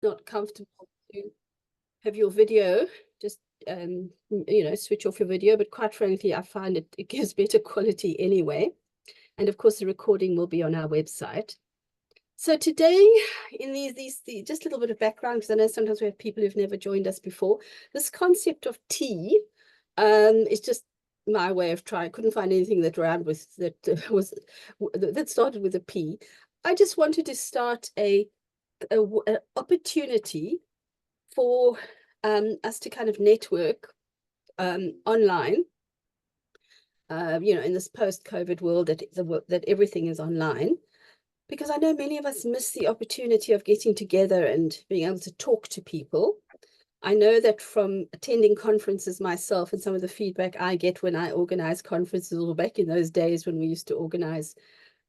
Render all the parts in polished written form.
not comfortable to have your video, just switch off your video, but quite frankly, I find it gives better quality anyway. And of course, the recording will be on our website. So today, in these just a little bit of background, because I know sometimes we have people who've never joined us before. This concept of tea is just my way of trying. I couldn't find anything that rhymed with that started with a P. I just wanted to start a opportunity for us to kind of network online. In this post-COVID world that everything is online. Because I know many of us miss the opportunity of getting together and being able to talk to people. I know that from attending conferences myself and some of the feedback I get when I organize conferences, or back in those days when we used to organize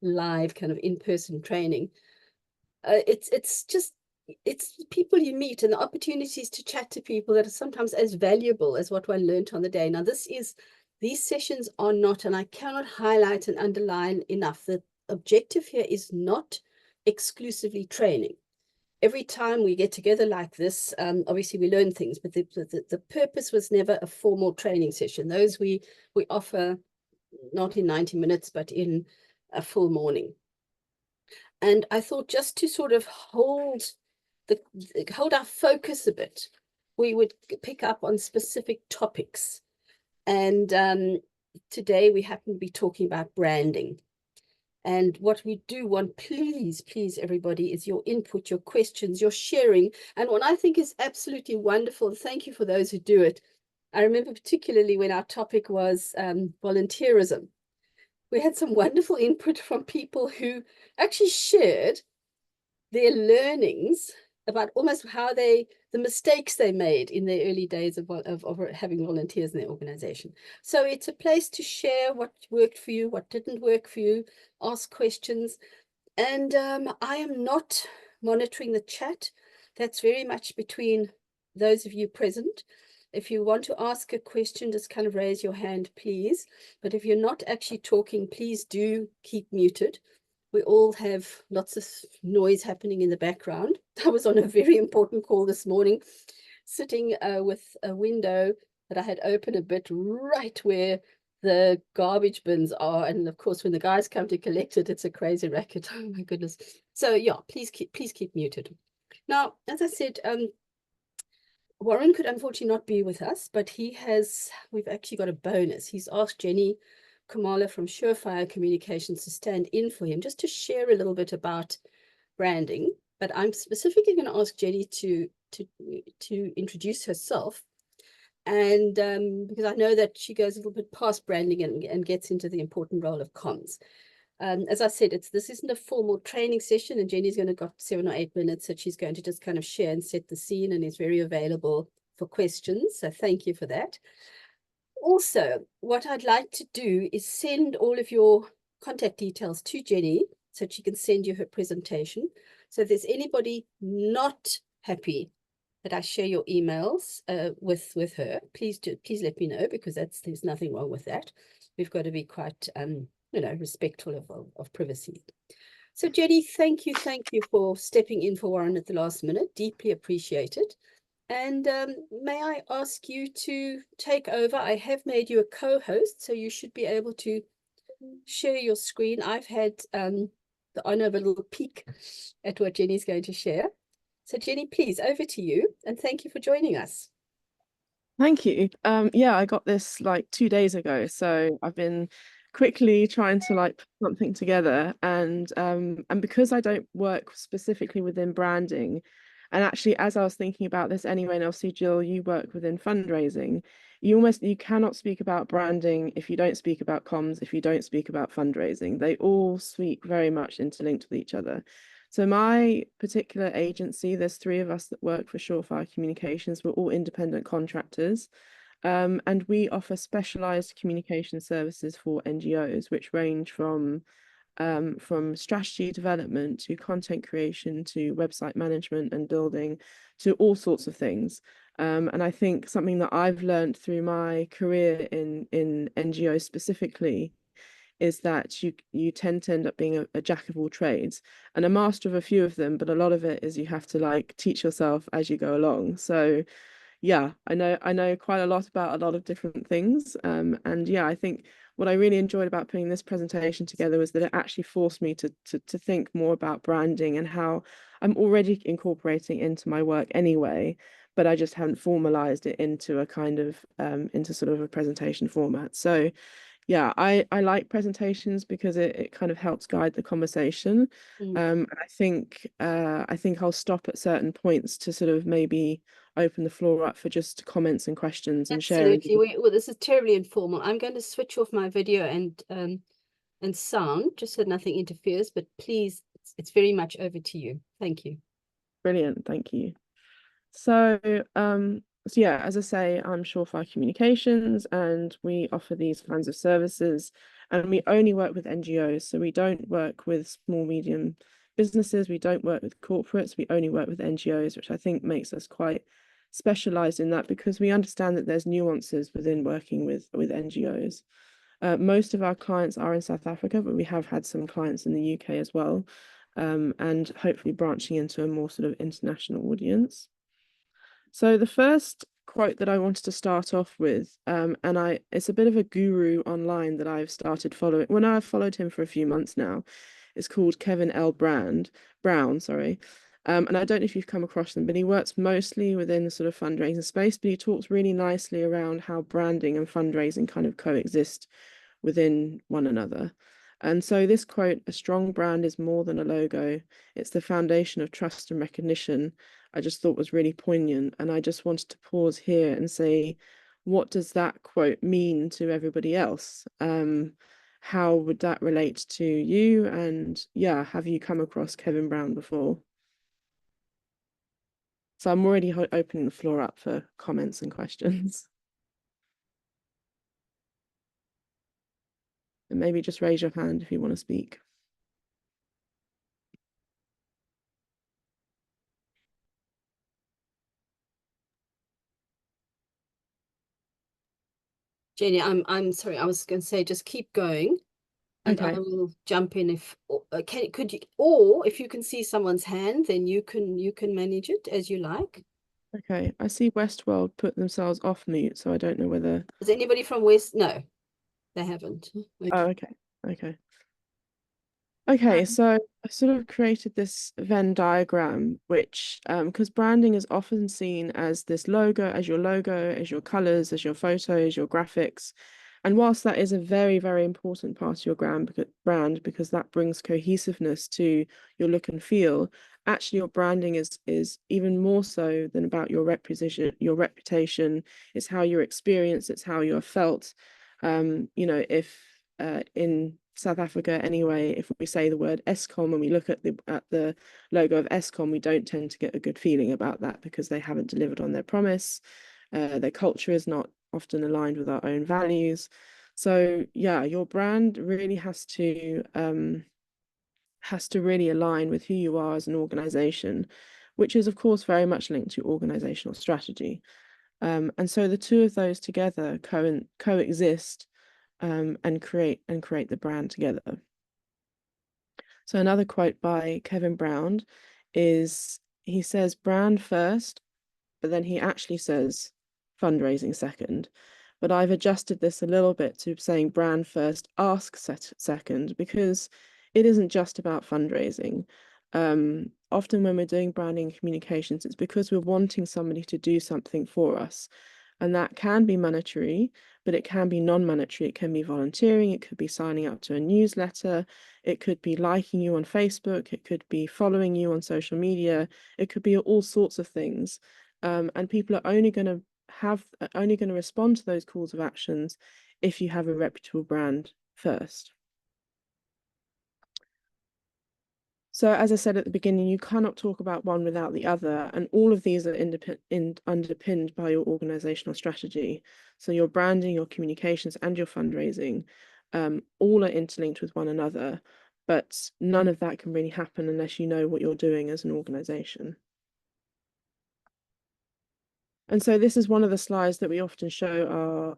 live kind of in-person training, it's people you meet and the opportunities to chat to people that are sometimes as valuable as what one learned on the day. Now, these sessions are not, and I cannot highlight and underline enough, that objective here is not exclusively training. Every time we get together like this, obviously we learn things, but the purpose was never a formal training session. Those we offer not in 90 minutes, but in a full morning. And I thought, just to sort of hold our focus a bit, we would pick up on specific topics. And today we happen to be talking about branding. And what we do want, please, everybody, is your input, your questions, your sharing. And what I think is absolutely wonderful, thank you for those who do it. I remember particularly when our topic was volunteerism. We had some wonderful input from people who actually shared their learnings about almost how the mistakes they made in their early days of having volunteers in their organization. So it's a place to share what worked for you, what didn't work for you, ask questions. And I am not monitoring the chat. That's very much between those of you present. If you want to ask a question, just kind of raise your hand, please. But if you're not actually talking, please do keep muted. We all have lots of noise happening in the background. I was on a very important call this morning, sitting with a window that I had open a bit right where the garbage bins are. And of course, when the guys come to collect it, it's a crazy racket. Oh my goodness. So yeah, please keep muted. Now, as I said, Warren could unfortunately not be with us, but we've actually got a bonus. He's asked Jenny Khumalo from Surefire Communications to stand in for him, just to share a little bit about branding. But I'm specifically going to ask Jenny to introduce herself, and because I know that she goes a little bit past branding and gets into the important role of comms. As I said, this isn't a formal training session, and Jenny's going to got 7 or 8 minutes that she's going to just kind of share and set the scene, and is very available for questions. So thank you for that. Also, what I'd like to do is send all of your contact details to Jenny so she can send you her presentation. So if there's anybody not happy that I share your emails with her, please let me know, because there's nothing wrong with that. We've got to be quite respectful of privacy. So Jenny, thank you for stepping in for Warren at the last minute. Deeply appreciated. And may I ask you to take over? I have made you a co-host, so you should be able to share your screen. I've had the honor of a little peek at what Jenny's going to share. So Jenny, please, over to you, and thank you for joining us. Thank you. Yeah, I got this like 2 days ago, so I've been quickly trying to like put something together, and because I don't work specifically within branding, and actually as I was thinking about this anyway, and obviously Jill, you work within fundraising, you cannot speak about branding if you don't speak about comms, if you don't speak about fundraising. They all speak very much interlinked with each other. So my particular agency, there's 3 of us that work for Surefire Communications. We're all independent contractors. And we offer specialized communication services for NGOs, which range from strategy development to content creation to website management and building to all sorts of things. And I think something that I've learned through my career in NGOs specifically is that you tend to end up being a jack of all trades and a master of a few of them, but a lot of it is you have to like teach yourself as you go along. So yeah, I know quite a lot about a lot of different things. And yeah, I think what I really enjoyed about putting this presentation together was that it actually forced me to think more about branding and how I'm already incorporating into my work anyway, but I just haven't formalized it into a kind of into sort of a presentation format. So yeah, I like presentations because it kind of helps guide the conversation. And I think I'll stop at certain points to sort of maybe open the floor up for just comments and questions and sharing. Absolutely. Well, this is terribly informal. I'm going to switch off my video and sound just so nothing interferes, but please, it's very much over to you. Thank you. Brilliant, thank you. So, so yeah, as I say, I'm Surefire Communications, and we offer these kinds of services, and we only work with NGOs. So we don't work with small, medium businesses. We don't work with corporates. We only work with NGOs, which I think makes us quite specialized in that because we understand that there's nuances within working with NGOs. Most of our clients are in South Africa, but we have had some clients in the UK as well, and hopefully branching into a more sort of international audience. So the first quote that I wanted to start off with, it's a bit of a guru online that I've started following. Well, now I've followed him for a few months now. It's called Kevin L. Brown, sorry. And I don't know if you've come across them, but he works mostly within the sort of fundraising space, but he talks really nicely around how branding and fundraising kind of coexist within one another. And so this quote, a strong brand is more than a logo. It's the foundation of trust and recognition. I just thought was really poignant. And I just wanted to pause here and say, what does that quote mean to everybody else? How would that relate to you? And yeah, have you come across Kevin Brown before? So I'm already opening the floor up for comments and questions. And maybe just raise your hand if you want to speak. Jenny, I'm sorry. I was going to say just keep going, and I Okay. will jump in if could you, or if you can see someone's hand, then you can manage it as you like. Okay, I see Westworld put themselves off mute, so I don't know whether. Is anybody from West? No, they haven't. Oh, Okay. okay, okay. Okay, Um, so I sort of created this Venn diagram, which, because branding is often seen as this logo, as your logo, as your colors, as your photos, your graphics. And whilst that is a very, very important part of your brand, because that brings cohesiveness to your look and feel, actually your branding is even more so than about your reputation. It's how you're experienced, it's how you're felt. If in South Africa anyway, if we say the word Eskom and we look at the logo of Eskom, we don't tend to get a good feeling about that because they haven't delivered on their promise. Their culture is not often aligned with our own values. So yeah, your brand really has to really align with who you are as an organization, which is of course very much linked to organizational strategy. And so the two of those together coexist and create the brand together. So another quote by Kevin Brown is he says brand first, but then he actually says fundraising second. But I've adjusted this a little bit to saying brand first, ask second, because it isn't just about fundraising. Often when we're doing branding and communications, it's because we're wanting somebody to do something for us. And that can be monetary, but it can be non-monetary. It can be volunteering, it could be signing up to a newsletter, it could be liking you on Facebook, it could be following you on social media, it could be all sorts of things. And people are only going to respond to those calls of actions if you have a reputable brand first. So as I said at the beginning, you cannot talk about one without the other, and all of these are underpinned by your organizational strategy. So your branding, your communications, and your fundraising, all are interlinked with one another, but none of that can really happen unless you know what you're doing as an organization. And so this is one of the slides that we often show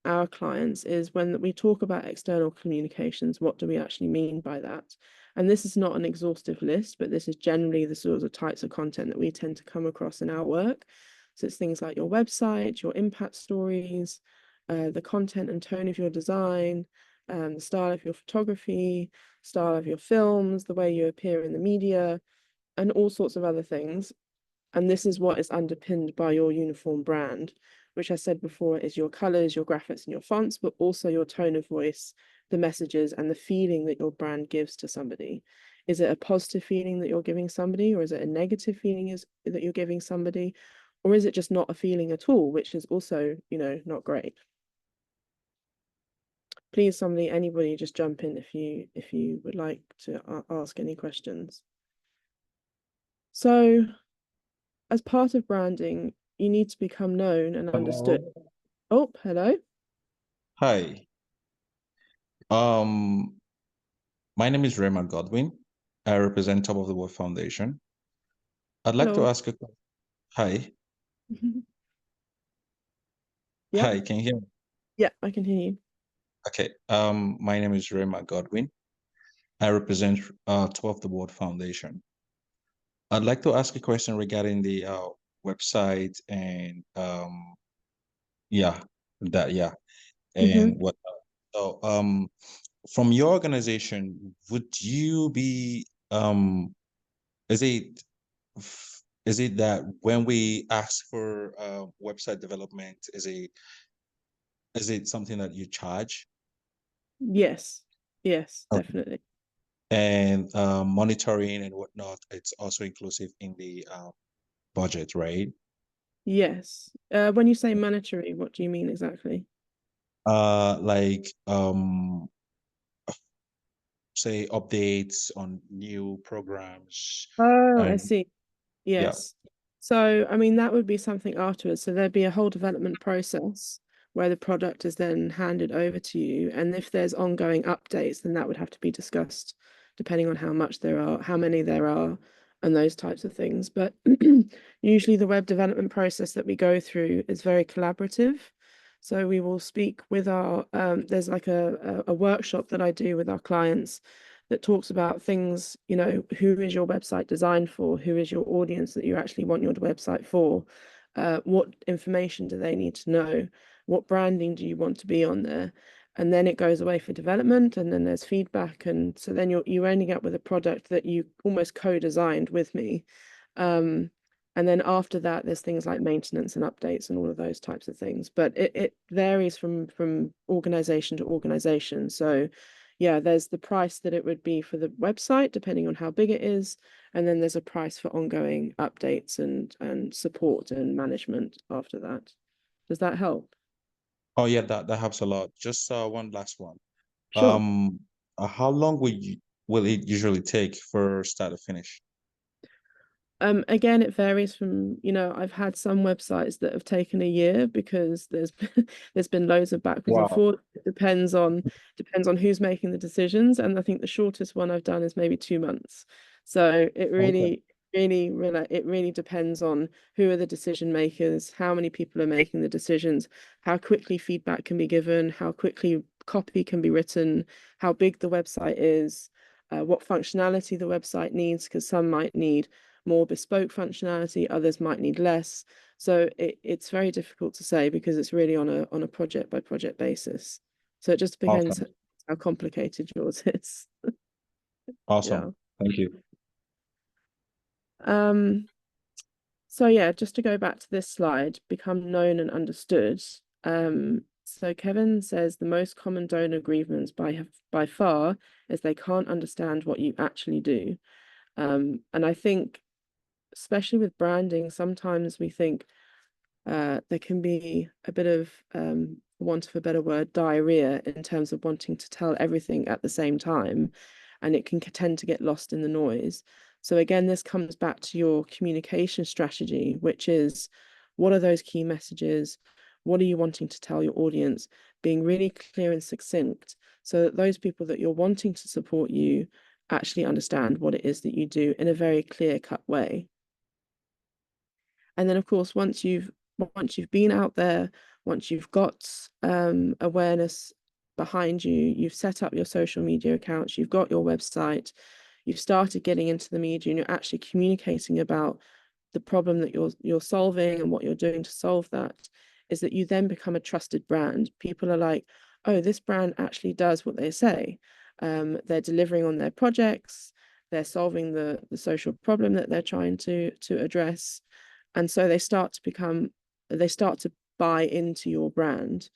our clients is when we talk about external communications, what do we actually mean by that? And this is not an exhaustive list, but this is generally the sorts of types of content that we tend to come across in our work. So it's things like your website, your impact stories, the content and tone of your design, the style of your photography, style of your films, the way you appear in the media, and all sorts of other things. And this is what is underpinned by your uniform brand, which I said before is your colors, your graphics, and your fonts, but also your tone of voice, the messages, and the feeling that your brand gives to somebody. Is it a positive feeling that you're giving somebody, or is it a negative feeling that you're giving somebody, or is it just not a feeling at all, which is also, not great? Please, anybody, just jump in if you would like to ask any questions. So, as part of branding, you need to become known and understood. Hello. Oh, hello. Hi. My name is Raymond Godwin. I represent Top of the World Foundation. I'd like to Hello. ask a hi. Yeah, Hi, can you hear me? yeah, I can hear you. Okay. My name is Raymond Godwin. I represent Top of the World Foundation. I'd like to ask a question regarding the website and yeah, Mm-hmm. and what so from your organization, would you be is it is it that when we ask for website development, is it something that you charge? Yes, yes, Okay. definitely. And monitoring and whatnot, it's also inclusive in the budget, right? Yes. When you say monetary, what do you mean exactly? Like say updates on new programs Oh, I and see. yeah. Yes. So, I mean, that would be something afterwards. So there'd be a whole development process where the product is then handed over to you. And if there's ongoing updates, then that would have to be discussed depending on how much there are, how many there are, and those types of things. But usually the web development process that we go through is very collaborative. So we will speak with there's like a workshop that I do with our clients that talks about things, who is your website designed for? Who is your audience that you actually want your website for? What information do they need to know? What branding do you want to be on there? And then it goes away for development, and then there's feedback. And so then you're ending up with a product that you almost co-designed with me. And then after that, there's things like maintenance and updates and all of those types of things. But it varies from organization to organization. So yeah, there's the price that it would be for the website, depending on how big it is. And then there's a price for ongoing updates and support and management after that. Does that help? Oh yeah, that helps a lot. Just one last one. Sure. Um, how long will it usually take for start to finish? Again, it varies from, I've had some websites that have taken a year because there's been loads of backwards and Wow. forth. It depends on who's making the decisions. And I think the shortest one I've done is maybe 2 months. So it Okay. really depends on who are the decision makers, how many people are making the decisions, how quickly feedback can be given, how quickly copy can be written, how big the website is, what functionality the website needs, because some might need more bespoke functionality, others might need less. So it's very difficult to say because it's really on a project by project basis. So it just depends Awesome. how complicated yours is. Yeah. Awesome. Thank you. Um, so yeah, just to go back to this slide, become known and understood. So Kevin says the most common donor grievance by far is they can't understand what you actually do. And I think especially with branding, sometimes we think there can be a bit of, for want of a better word, diarrhea in terms of wanting to tell everything at the same time, and it can tend to get lost in the noise. So again, this comes back to your communication strategy, which is what are those key messages? What are you wanting to tell your audience? Being really clear and succinct so that those people that you're wanting to support you actually understand what it is that you do in a very clear-cut way. And then, of course, once you've once you've been out there, once you've got awareness behind you, you've set up your social media accounts, you've got your website, you've started getting into the media, and you're actually communicating about the problem that you're solving and what you're doing to solve that, is that you then become a trusted brand. People are like, oh, this brand actually does what they say. They're delivering on their projects, they're solving the social problem that they're trying to address. And so they start to buy into your brand.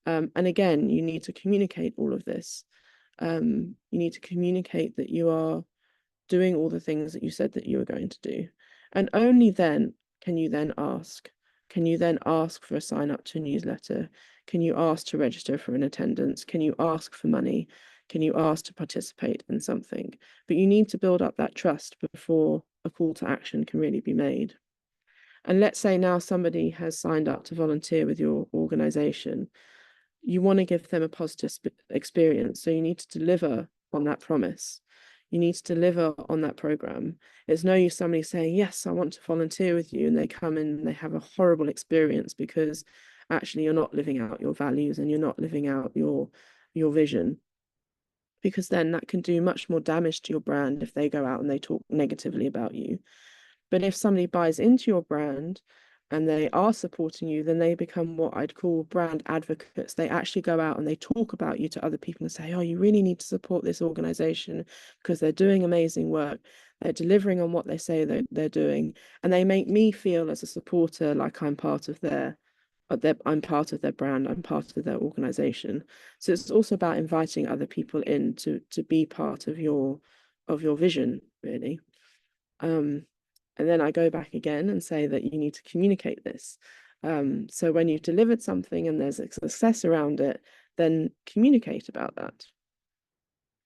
And again, you need to communicate all of this. You need to communicate that you are doing all the things that you said that you were going to do. And only then can you then ask. Can you then ask for a sign up to a newsletter? Can you ask to register for an attendance? Can you ask for money? Can you ask to participate in something? But you need to build up that trust before a call to action can really be made. And let's say now somebody has signed up to volunteer with your organization. You want to give them a positive experience. So you need to deliver on that promise. You need to deliver on that program. It's no use somebody saying, yes, I want to volunteer with you, and they come in and they have a horrible experience because actually you're not living out your values and you're not living out your vision. Because then that can do much more damage to your brand if they go out and they talk negatively about you. But if somebody buys into your brand and they are supporting you, then they become what I'd call brand advocates. They actually go out and they talk about you to other people and say, oh, you really need to support this organization because they're doing amazing work. They're delivering on what they say they're doing. And they make me feel as a supporter like I'm part of I'm part of their brand, I'm part of their organization. So it's also about inviting other people in to be part of your vision, really. And then I go back again and say that you need to communicate this. So when you've delivered something and there's a success around it, then communicate about that.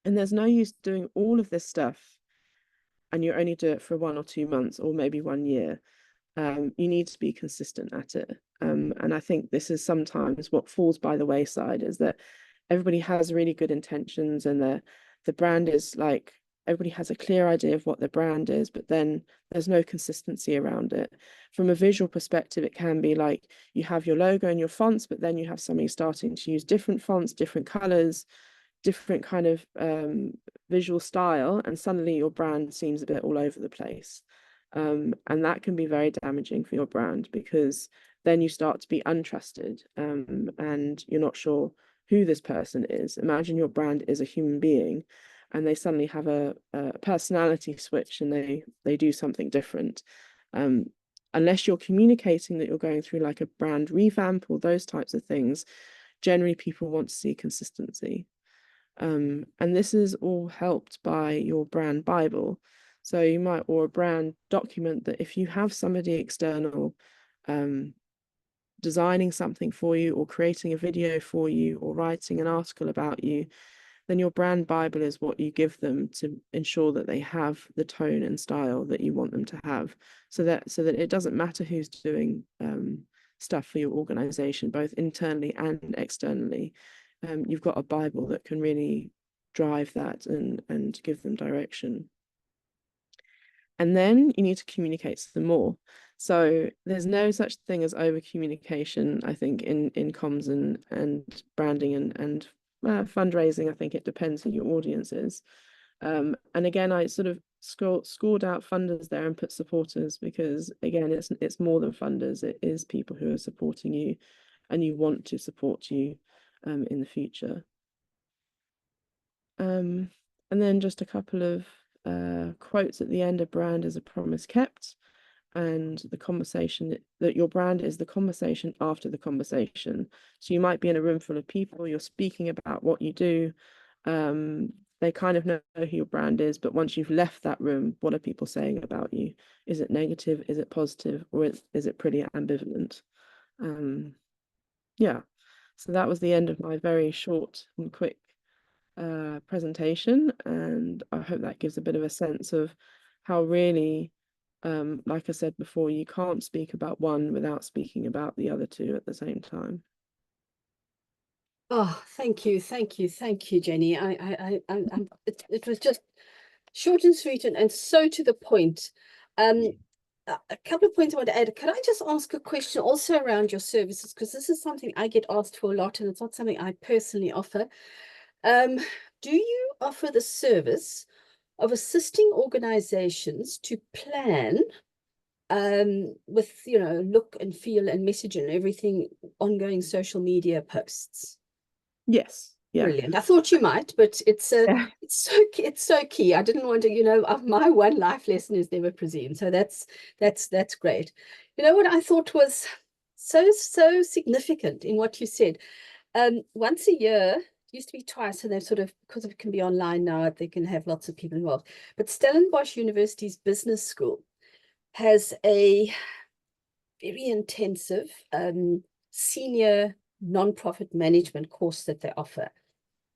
And there's no use doing all of this stuff and you only do it for 1 or 2 months or maybe 1 year. You need to be consistent at it. And I think this is sometimes what falls by the wayside, is that everybody has really good intentions and the brand is like, everybody has a clear idea of what the brand is, but then there's no consistency around it. From a visual perspective, it can be like you have your logo and your fonts, but then you have somebody starting to use different fonts, different colors, different kind of visual style, and suddenly your brand seems a bit all over the place. And that can be very damaging for your brand, because then you start to be untrusted, and you're not sure who this person is. Imagine your brand is a human being and they suddenly have a personality switch and they do something different. Unless you're communicating that you're going through like a brand revamp or those types of things, generally people want to see consistency. And this is all helped by your brand Bible. So you might, or a brand document, that if you have somebody external designing something for you or creating a video for you or writing an article about you, then your brand Bible is what you give them to ensure that they have the tone and style that you want them to have, so that it doesn't matter who's doing stuff for your organization, both internally and externally. You've got a Bible that can really drive that and give them direction. And then you need to communicate to them more. So there's no such thing as over communication, I think, in comms and branding and fundraising. I think it depends who your audience is. And again, I sort of scored out funders there and put supporters, because again, it's more than funders. It is people who are supporting you and you want to support you in the future. And then just a couple of quotes at the end. A brand is a promise kept, and the conversation, that your brand is the conversation after the conversation. So you might be in a room full of people, you're speaking about what you do, they kind of know who your brand is, but once you've left that room, what are people saying about you? Is it negative, is it positive, or is it pretty ambivalent? Yeah, so that was the end of my very short and quick presentation, and I hope that gives a bit of a sense of how really, like I said before, you can't speak about one without speaking about the other two at the same time. Oh, thank you, Jenny. It was just short and sweet and so to the point. a couple of points I want to add. Could I just ask a question also around your services? Because this is something I get asked for a lot, and it's not something I personally offer. Do you offer the service of assisting organizations to plan with, you know, look and feel and message and everything, ongoing social media posts? Yes. Yeah. Brilliant. I thought you might, but it's Yeah. it's so key. I didn't want to, you know, my one life lesson is never presume. So that's great. You know what I thought was so significant in what you said. Once a year, it used to be twice, and they've sort of, because it can be online now, they can have lots of people involved. But Stellenbosch University's business school has a very intensive senior non-profit management course that they offer.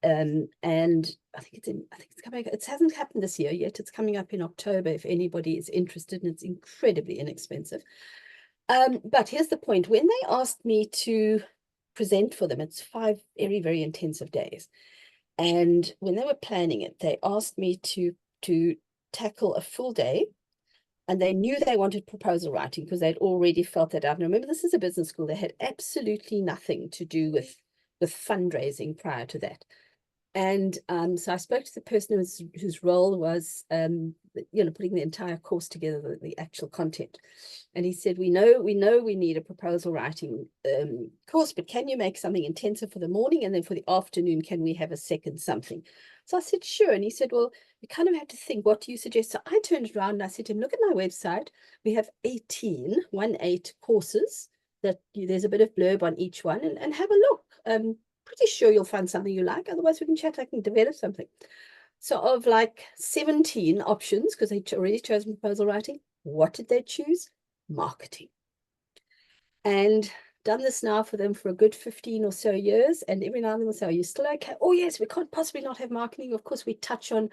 And I think it's coming, it hasn't happened this year yet. It's coming up in October if anybody is interested, and it's incredibly inexpensive. But here's the point. When they asked me to present for them, it's 5 very, very intensive days. And when they were planning it, they asked me to tackle a full day. And they knew they wanted proposal writing because they'd already felt that out. And remember, this is a business school. They had absolutely nothing to do with fundraising prior to that. And so I spoke to the person whose role was, you know, putting the entire course together, the actual content. And he said, we know we need a proposal writing course, but can you make something intensive for the morning, and then for the afternoon, can we have a second something? So I said, sure. And he said, well, you kind of have to think, what do you suggest? So I turned around and I said to him, look at my website. We have 18 courses that there's a bit of blurb on each one, and have a look. Pretty sure you'll find something you like. Otherwise, we can chat. I can develop something. So of like 17 options, because they already chosen proposal writing, what did they choose? Marketing. And done this now for them for a good 15 or so years. And every now and then they'll say, are you still okay? Oh, yes, we can't possibly not have marketing. Of course, we touch on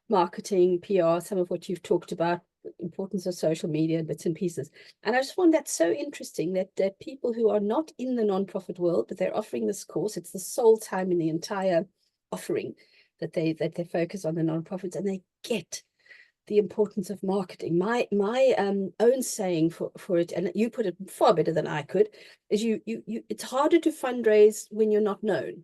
marketing, PR, some of what you've talked about, importance of social media, bits and pieces. And I just found that so interesting that people who are not in the nonprofit world, but they're offering this course, it's the sole time in the entire offering that they focus on the nonprofits, and they get the importance of marketing. My own saying for it, and you put it far better than I could, is it's harder to fundraise when you're not known.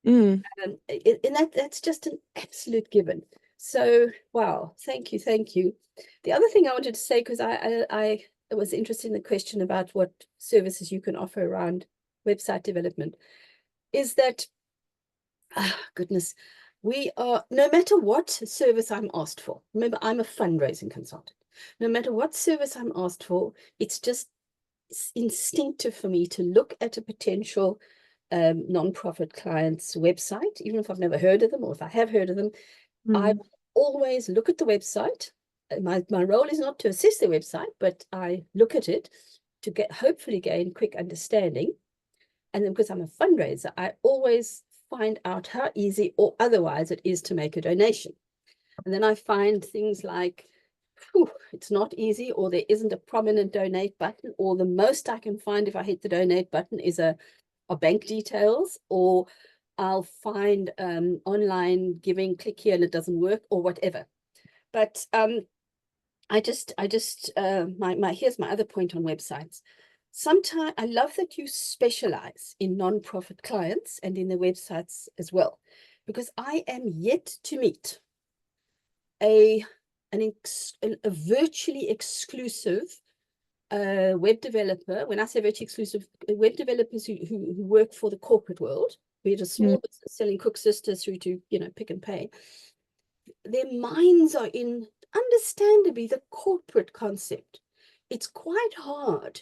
And that's just an absolute given. So, wow, thank you. The other thing I wanted to say, because I was interested in the question about what services you can offer around website development, is that, goodness, we are, no matter what service I'm asked for, remember, I'm a fundraising consultant. No matter what service I'm asked for, it's just instinctive for me to look at a potential nonprofit client's website, even if I've never heard of them, or if I have heard of them. I always look at the website. My role is not to assess the website, but I look at it to hopefully gain quick understanding. And then because I'm a fundraiser, I always find out how easy or otherwise it is to make a donation. And then I find things like, it's not easy, or there isn't a prominent donate button, or the most I can find if I hit the donate button is are bank details, or I'll find online giving, click here and it doesn't work, or whatever. But here's my other point on websites. Sometimes I love that you specialize in nonprofit clients and in the websites as well, because I am yet to meet a virtually exclusive web developer. When I say virtually exclusive, web developers who work for the corporate world, be it a small business selling Cook Sisters through to, you know, Pick and Pay, their minds are in, understandably, the corporate concept. It's quite hard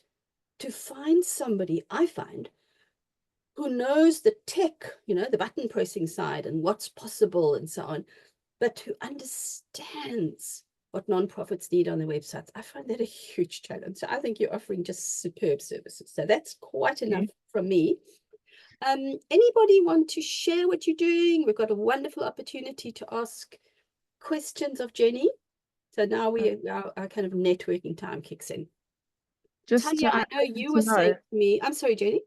to find somebody, I find, who knows the tech, you know, the button pressing side and what's possible and so on, but who understands what nonprofits need on their websites. I find that a huge challenge. So I think you're offering just superb services. So that's quite enough from me. Anybody want to share what you're doing? We've got a wonderful opportunity to ask questions of Jenny. So now our kind of networking time kicks in. Just Tanya, I know you were saying to me, I'm sorry, Jenny.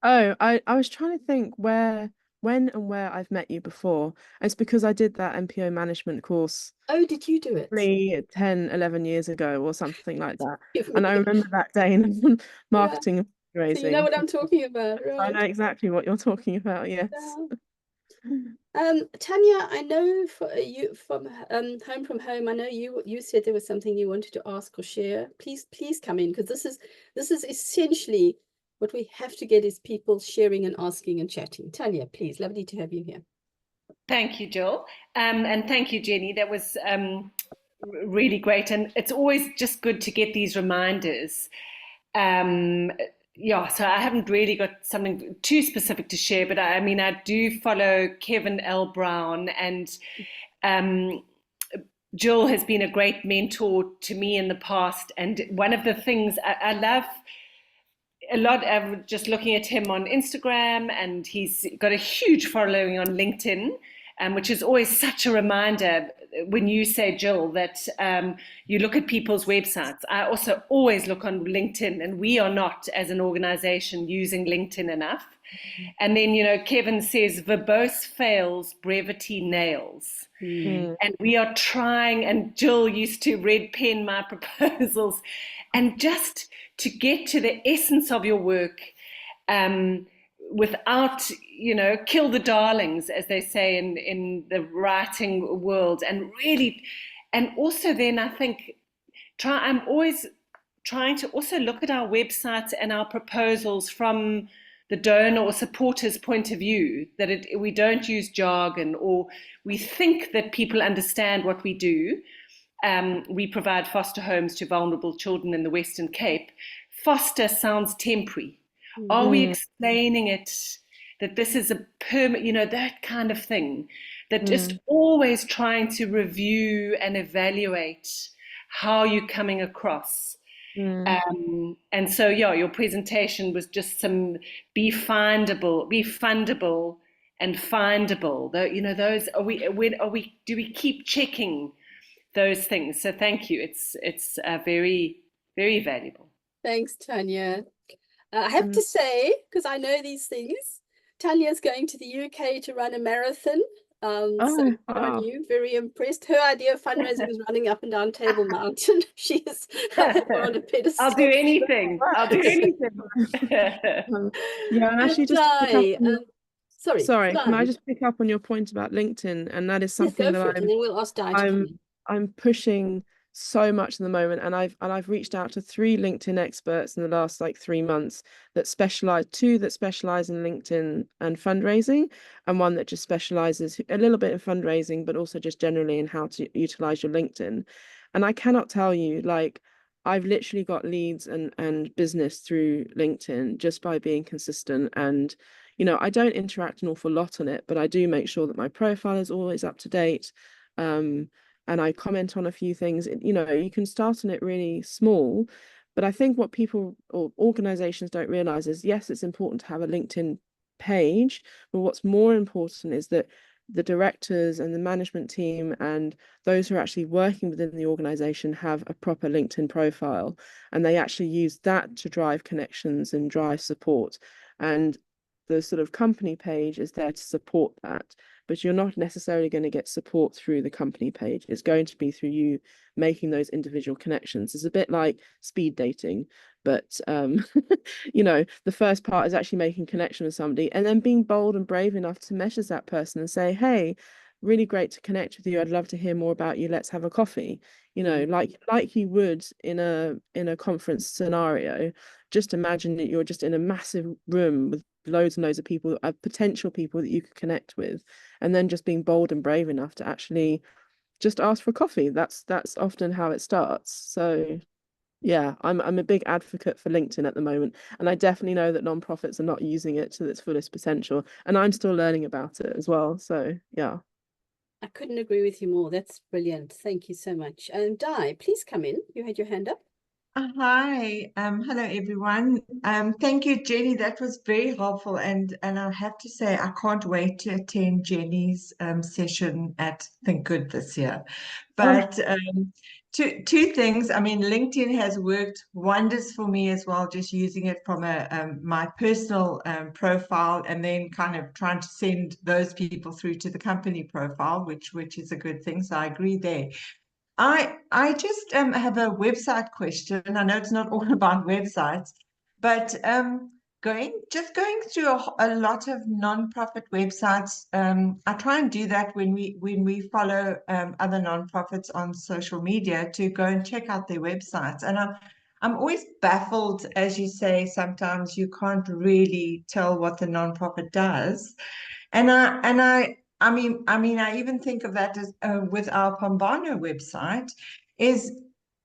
Oh, I was trying to think where when and where I've met you before. And it's because I did that NPO management course Oh, did you do it? probably 10, 11 years ago or something like that. Give And me I a- remember that day in Yeah. marketing and So you know fundraising. what I'm talking about, I know right? exactly what you're talking about, yes. Tanya, I know for you from Home from Home, I know you said there was something you wanted to ask or share. Please come in, because this is essentially what we have to get, is people sharing and asking and chatting. Tanya, please, lovely to have you here. Thank you, Jill. And thank you, Jenny. That was really great. And it's always just good to get these reminders. Yeah, so I haven't really got something too specific to share, but I mean, I do follow Kevin L. Brown, and Jill has been a great mentor to me in the past. And one of the things I love a lot, just looking at him on Instagram, and he's got a huge following on LinkedIn, which is always such a reminder when you say, Jill, that you look at people's websites. I also always look on LinkedIn, and we are not, as an organization, using LinkedIn enough. And then, you know, Kevin says, verbose fails, brevity nails. And we are trying, and Jill used to red pen my proposals, and just to get to the essence of your work without, you know, kill the darlings, as they say in the writing world, and really, and also then I think I'm always trying to also look at our websites and our proposals from the donor or supporter's point of view, that we don't use jargon, or we think that people understand what we do. We provide foster homes to vulnerable children in the Western Cape. Foster sounds temporary. Are we explaining it, that this is a permanent, you know, that kind of thing, that just always trying to review and evaluate how you're coming across. And so, yeah, your presentation was just some be fundable, and findable. Though, you know, those do we keep checking those things? So thank you. It's very, very valuable. Thanks, Tanya. I have to say, because I know these things, Tanya's going to the UK to run a marathon. So good on you, very impressed. Her idea of fundraising was running up and down Table Mountain. She is on a pedestal. I'll do anything. I'll do anything. Yeah, and actually just sorry, can I just pick up on your point about LinkedIn? And that is something that and then we'll ask Di to come in. I'm pushing so much at the moment, and I've reached out to 3 LinkedIn experts in the last like 3 months that specialize, 2 that specialize in LinkedIn and fundraising, and 1 that just specializes a little bit in fundraising, but also just generally in how to utilize your LinkedIn. And I cannot tell you, like, I've literally got leads and business through LinkedIn just by being consistent. And, you know, I don't interact an awful lot on it, but I do make sure that my profile is always up to date. And I comment on a few things. You know, you can start on it really small, but I think what people or organizations don't realize is, yes, it's important to have a LinkedIn page, but what's more important is that the directors and the management team and those who are actually working within the organization have a proper LinkedIn profile, and they actually use that to drive connections and drive support. And the sort of company page is there to support that, but you're not necessarily going to get support through the company page. It's going to be through you making those individual connections. It's a bit like speed dating, but you know, the first part is actually making connection with somebody, and then being bold and brave enough to message that person and say, hey, really great to connect with you. I'd love to hear more about you. Let's have a coffee. You know, like you would in a conference scenario. Just imagine that you're just in a massive room with loads and loads of people, potential people that you could connect with, and then just being bold and brave enough to actually just ask for coffee. That's often how it starts. So yeah, I'm a big advocate for LinkedIn at the moment, and I definitely know that nonprofits are not using it to its fullest potential, and I'm still learning about it as well. So yeah, I couldn't agree with you more. That's brilliant. Thank you so much. And Di, please come in. You had your hand up. Hi, hello everyone. Thank you, Jenny. That was very helpful, and I have to say I can't wait to attend Jenny's session at Think Good this year. But two things. I mean, LinkedIn has worked wonders for me as well, just using it from my personal profile, and then kind of trying to send those people through to the company profile, which is a good thing. So I agree there. I just have a website question. I know it's not all about websites, but going through a lot of non-profit websites. I try and do that when we follow other non-profits on social media, to go and check out their websites. And I'm always baffled, as you say, sometimes you can't really tell what the non-profit does. I even think of that as with our Pambano website, is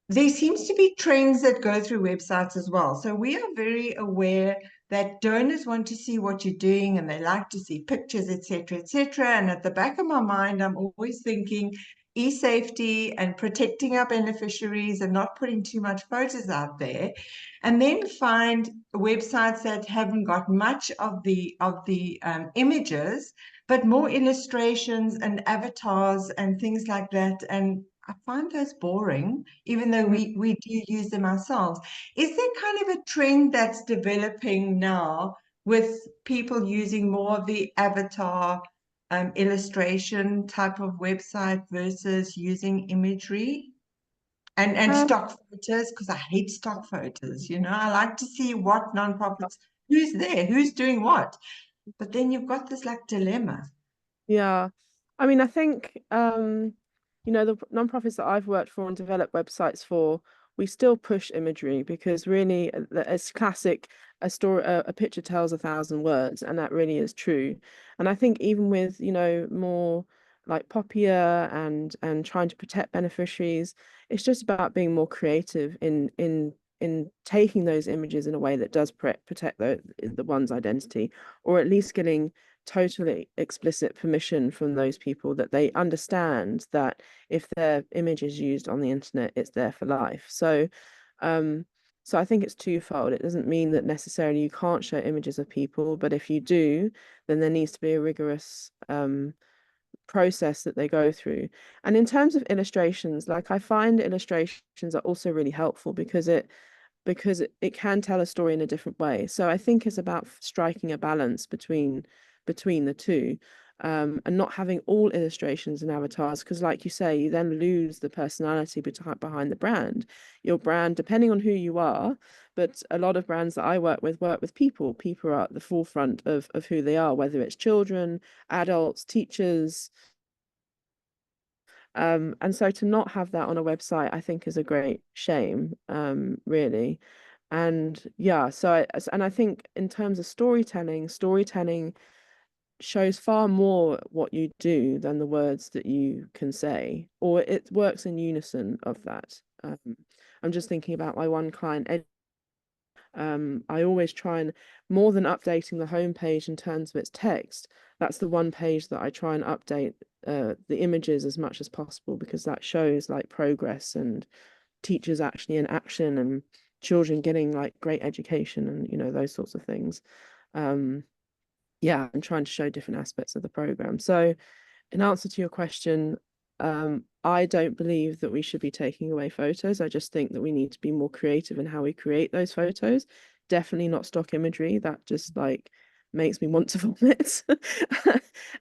there seems to be trends that go through websites as well. So we are very aware that donors want to see what you're doing, and they like to see pictures, etc., etc. And at the back of my mind, I'm always thinking e-safety and protecting our beneficiaries and not putting too much photos out there. And then find websites that haven't got much of the images, but more illustrations and avatars and things like that. And I find those boring, even though we do use them ourselves. Is there kind of a trend that's developing now with people using more of the avatar illustration type of website versus using imagery and stock photos? Because I hate stock photos, I like to see what nonprofits, who's there, who's doing what. But then you've got this like dilemma. Yeah. I mean, I think, the nonprofits that I've worked for and developed websites for, we still push imagery, because really, it's classic, a story, a picture tells 1,000 words, and that really is true. And I think even with, more like popular and trying to protect beneficiaries, it's just about being more creative in taking those images in a way that does protect the one's identity, or at least getting totally explicit permission from those people, that they understand that if their image is used on the internet, it's there for life. So I think it's twofold. It doesn't mean that necessarily you can't show images of people, but if you do, then there needs to be a rigorous process that they go through. And in terms of illustrations, like, I find illustrations are also really helpful, because it can tell a story in a different way. So I think it's about striking a balance between the two, and not having all illustrations and avatars, because, like you say, you then lose the personality behind the brand. Your brand, depending on who you are, but a lot of brands that I work with people. People are at the forefront of who they are, whether it's children, adults, teachers. And so to not have that on a website, I think, is a great shame, really. And yeah, I think in terms of storytelling shows far more what you do than the words that you can say, or it works in unison of that. I'm just thinking about my one client, I always try, and more than updating the homepage in terms of its text, that's the one page that I try and update the images as much as possible, because that shows like progress and teachers actually in action, and children getting like great education, and those sorts of things. Yeah, I'm trying to show different aspects of the program. So in answer to your question, I don't believe that we should be taking away photos. I just think that we need to be more creative in how we create those photos. Definitely not stock imagery. That just like makes me want to vomit.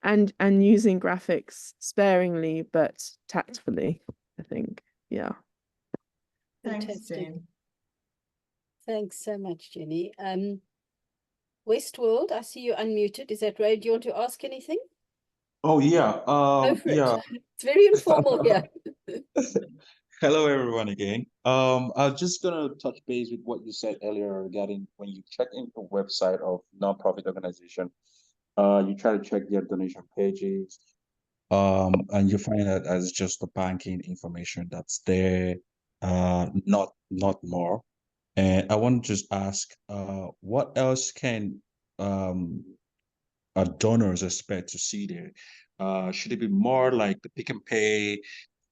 and using graphics sparingly but tactfully, I think. Yeah. Thanks, Fantastic. Jen. Thanks so much, Jenny. Westworld, I see you unmuted. Is that right? Do you want to ask anything? Oh yeah, Go for yeah. it. It's very informal here. Hello everyone again. I'm just gonna touch base with what you said earlier regarding when you check into the website of nonprofit organization, you try to check their donation pages, and you find that as just the banking information that's there, not more. And I want to just ask, what else can donors expect to see there? Should it be more like the Pick and Pay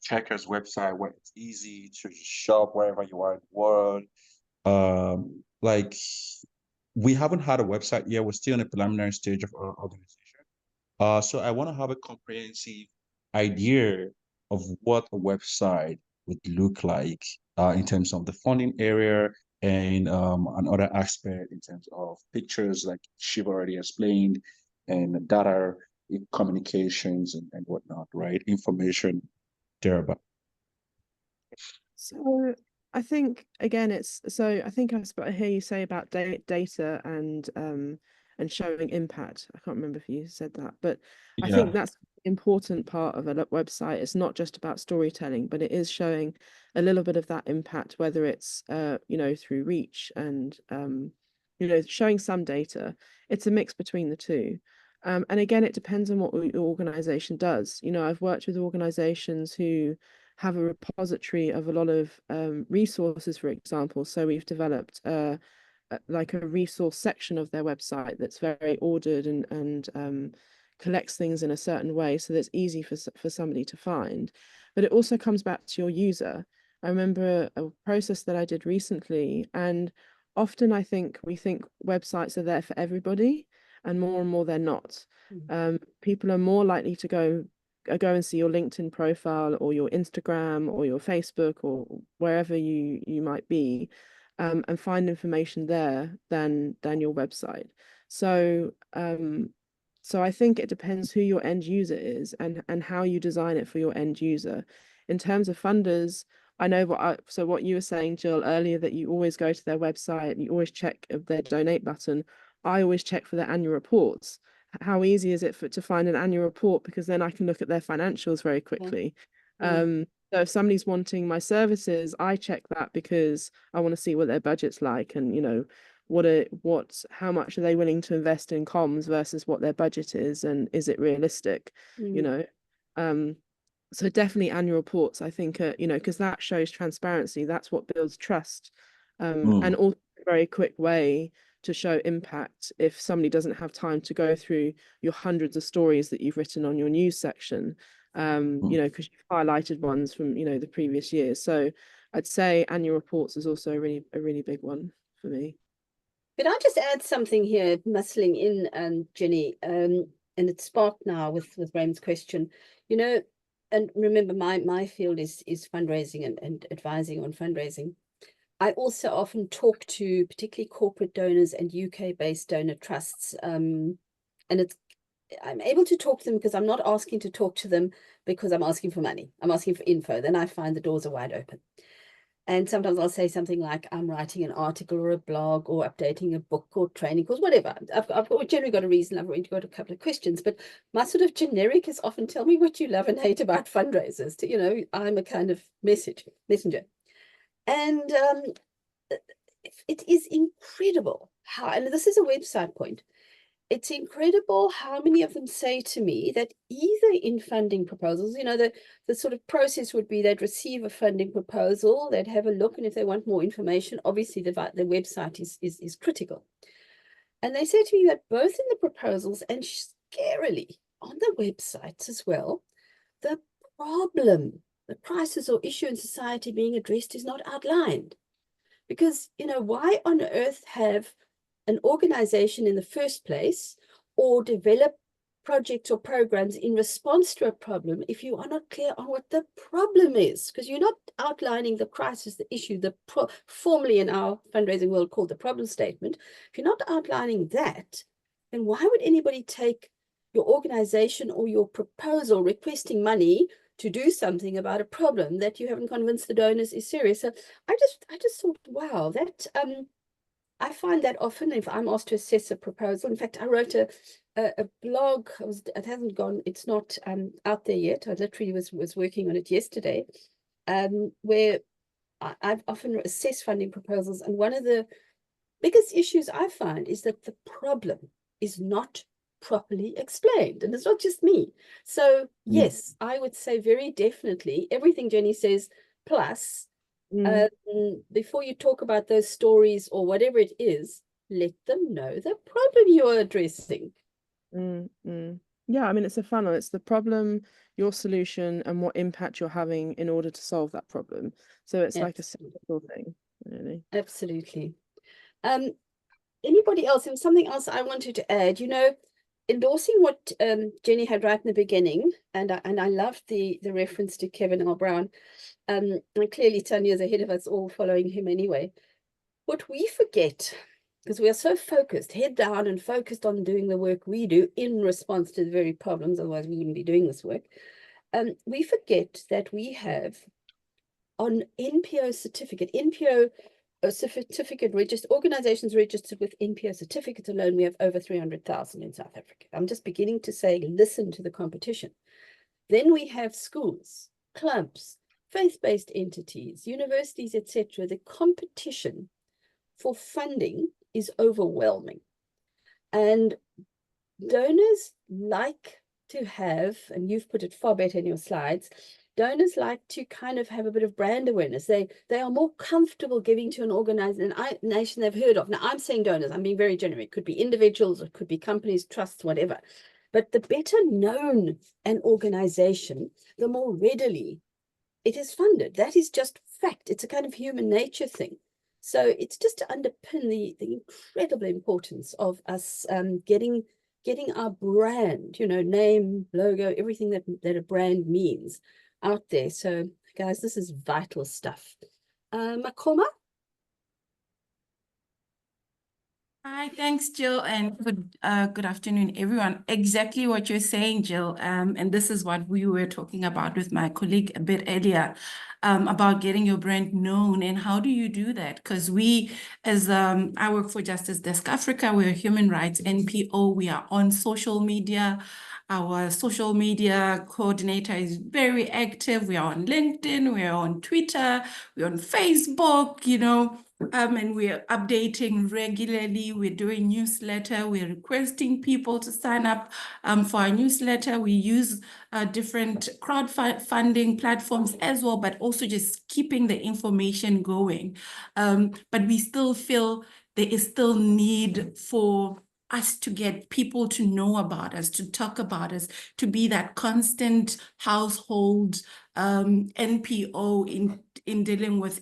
Checkers website where it's easy to shop wherever you are in the world? Like, we haven't had a website yet. We're still in a preliminary stage of our organization. So I want to have a comprehensive idea of what a website would look like in terms of the funding area and another aspect in terms of pictures, like Shiva already explained, and data communications and whatnot, right? Information thereabout. So I think again, I think I hear you say about data and showing impact. I can't remember if you said that, but I Yeah. think that's an important part of a website. It's not just about storytelling, but it is showing a little bit of that impact, whether it's you know, through reach and you know, showing some data. It's a mix between the two. And again, it depends on what your organization does. You know, I've worked with organizations who have a repository of a lot of resources, for example. So we've developed like a resource section of their website that's very ordered and collects things in a certain way so that it's easy for somebody to find. But it also comes back to your user. I remember a process that I did recently, and often I think we think websites are there for everybody, and more they're not. People are more likely to go and see your LinkedIn profile or your Instagram or your Facebook or wherever you might be, and find information there than your website. So so I think it depends who your end user is and how you design it for your end user. In terms of funders, I know what you were saying, Jill, earlier, that you always go to their website, you always check their donate button. I always check for their annual reports. How easy is it to find an annual report? Because then I can look at their financials very quickly. So if somebody's wanting my services, I check that because I want to see what their budget's like, and you know, how much are they willing to invest in comms versus what their budget is, and is it realistic? You know, so definitely annual reports, I think, you know, because that shows transparency. That's what builds trust, and also a very quick way to show impact if somebody doesn't have time to go through your hundreds of stories that you've written on your news section, you know, because you've highlighted ones from, you know, the previous years. So I'd say annual reports is also a really big one for me. Could I just add something here, muscling in, Jenny, and it's sparked now with Graham's question, you know, and remember my field is fundraising and advising on fundraising. I also often talk to particularly corporate donors and UK-based donor trusts, and I'm able to talk to them because I'm not asking to talk to them because I'm asking for money. I'm asking for info. Then I find the doors are wide open. And sometimes I'll say something like, I'm writing an article or a blog or updating a book or training course, whatever. I've generally got a reason. I've already got a couple of questions, but my sort of generic is often tell me what you love and hate about fundraisers. You know, I'm a kind of messenger. And it is incredible how, and this is a website point, it's incredible how many of them say to me that either in funding proposals, you know, the sort of process would be they'd receive a funding proposal, they'd have a look, and if they want more information, obviously the website is critical. And they say to me that both in the proposals and scarily on the websites as well, the problem, the crisis or issue in society being addressed is not outlined. Because, you know, why on earth have an organization in the first place or develop projects or programs in response to a problem if you are not clear on what the problem is? Because you're not outlining the crisis, the issue, formally in our fundraising world called the problem statement. If you're not outlining that, then why would anybody take your organization or your proposal requesting money to do something about a problem that you haven't convinced the donors is serious? So I just thought, wow, that I find that often if I'm asked to assess a proposal. In fact, I wrote a blog. It hasn't gone. It's not out there yet. I literally was working on it yesterday, where I've often assessed funding proposals, and one of the biggest issues I find is that the problem is not properly explained, and it's not just me. So yes, I would say very definitely everything Jenny says plus. Before you talk about those stories or whatever it is, let them know the problem you're addressing. Yeah, I mean, it's a funnel. It's the problem, your solution, and what impact you're having in order to solve that problem. So it's like a simple thing, really. Absolutely. Anybody else? There was something else I wanted to add. You know, endorsing what Jenny had right in the beginning, and I loved the reference to Kevin L. Brown. And clearly Tanya's ahead of us all, following him anyway. What we forget, because we are so focused, head down and focused on doing the work we do in response to the very problems, otherwise we wouldn't be doing this work. We forget that we have on NPO certificate, NPO certificate registered, organizations registered with NPO certificates alone, we have over 300,000 in South Africa. I'm just beginning to say, listen to the competition. Then we have schools, clubs, faith-based entities, universities, etc. The competition for funding is overwhelming. And donors like to have, and you've put it far better in your slides, donors like to kind of have a bit of brand awareness. They are more comfortable giving to an organization they've heard of. Now, I'm saying donors, I'm being very generic. It could be individuals, it could be companies, trusts, whatever. But the better known an organization, the more readily it is funded. That is just fact. It's a kind of human nature thing. So it's just to underpin the incredible importance of us getting our brand, you know, name, logo, everything that a brand means out there. So guys, this is vital stuff. Makoma? Hi, thanks, Jill, and good afternoon, everyone. Exactly what you're saying, Jill, and this is what we were talking about with my colleague a bit earlier, about getting your brand known. And how do you do that? Because we, as I work for Justice Desk Africa, we're a human rights NPO. We are on social media. Our social media coordinator is very active. We are on LinkedIn, we are on Twitter, we're on Facebook, you know, and we're updating regularly. We're doing newsletter. We're requesting people to sign up for our newsletter. We use different crowdfunding platforms as well, but also just keeping the information going. But we still feel there is still need for us to get people to know about us, to talk about us, to be that constant household NPO in dealing with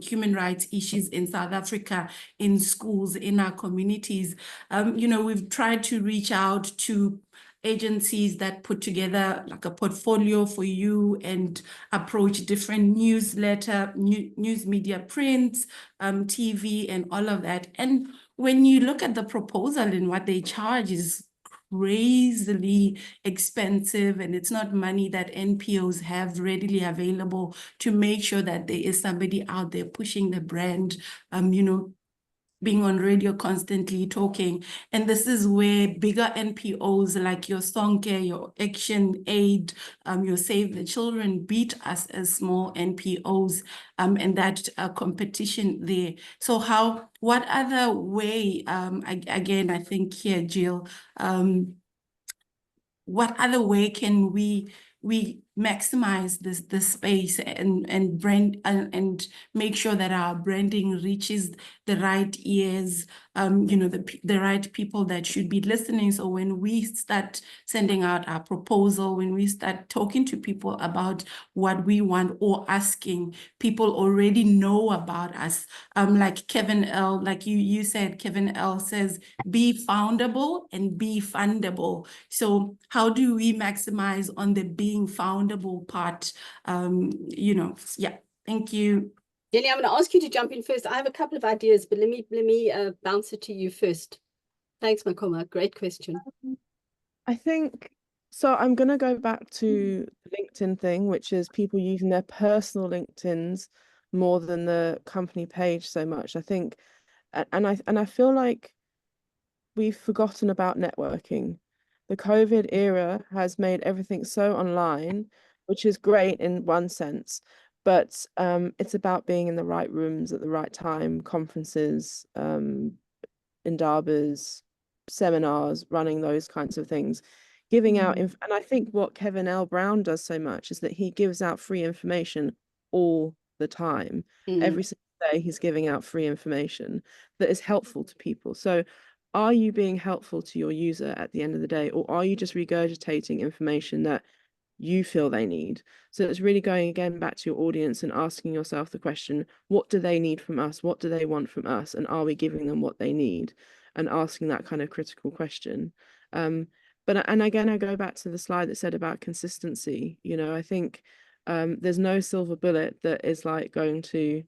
human rights issues in South Africa, in schools, in our communities. You know, we've tried to reach out to agencies that put together like a portfolio for you and approach different news media prints, TV and all of that. And when you look at the proposal and what they charge is crazily expensive, and it's not money that NPOs have readily available to make sure that there is somebody out there pushing the brand, you know, being on radio constantly talking. And this is where bigger NPOs like your Sonke, your Action Aid, your Save the Children beat us as small NPOs, and that competition there. So what other way, again, I think here, Jill, what other way can we maximize this space and brand and make sure that our branding reaches the right ears, you know, the right people that should be listening. So when we start sending out our proposal, when we start talking to people about what we want or asking, people already know about us. Like Kevin L, like you said, Kevin L says, be foundable and be fundable. So how do we maximize on the being foundable part? You know, yeah, thank you. Jenny, I'm going to ask you to jump in first. I have a couple of ideas, but let me bounce it to you first. Thanks, Makoma. Great question. I think, so I'm going to go back to the LinkedIn thing, which is people using their personal LinkedIns more than the company page so much. I think, and I feel like we've forgotten about networking. The COVID era has made everything so online, which is great in one sense, but it's about being in the right rooms at the right time, conferences, indabas, seminars, running those kinds of things, giving out. And I think what Kevin L. Brown does so much is that he gives out free information all the time. Every single day he's giving out free information that is helpful to people. So are you being helpful to your user at the end of the day, or are you just regurgitating information that you feel they need? So it's really going again back to your audience and asking yourself the question, what do they need from us? What do they want from us? And are we giving them what they need? And asking that kind of critical question. And again, I go back to the slide that said about consistency. You know, I think there's no silver bullet that is like going to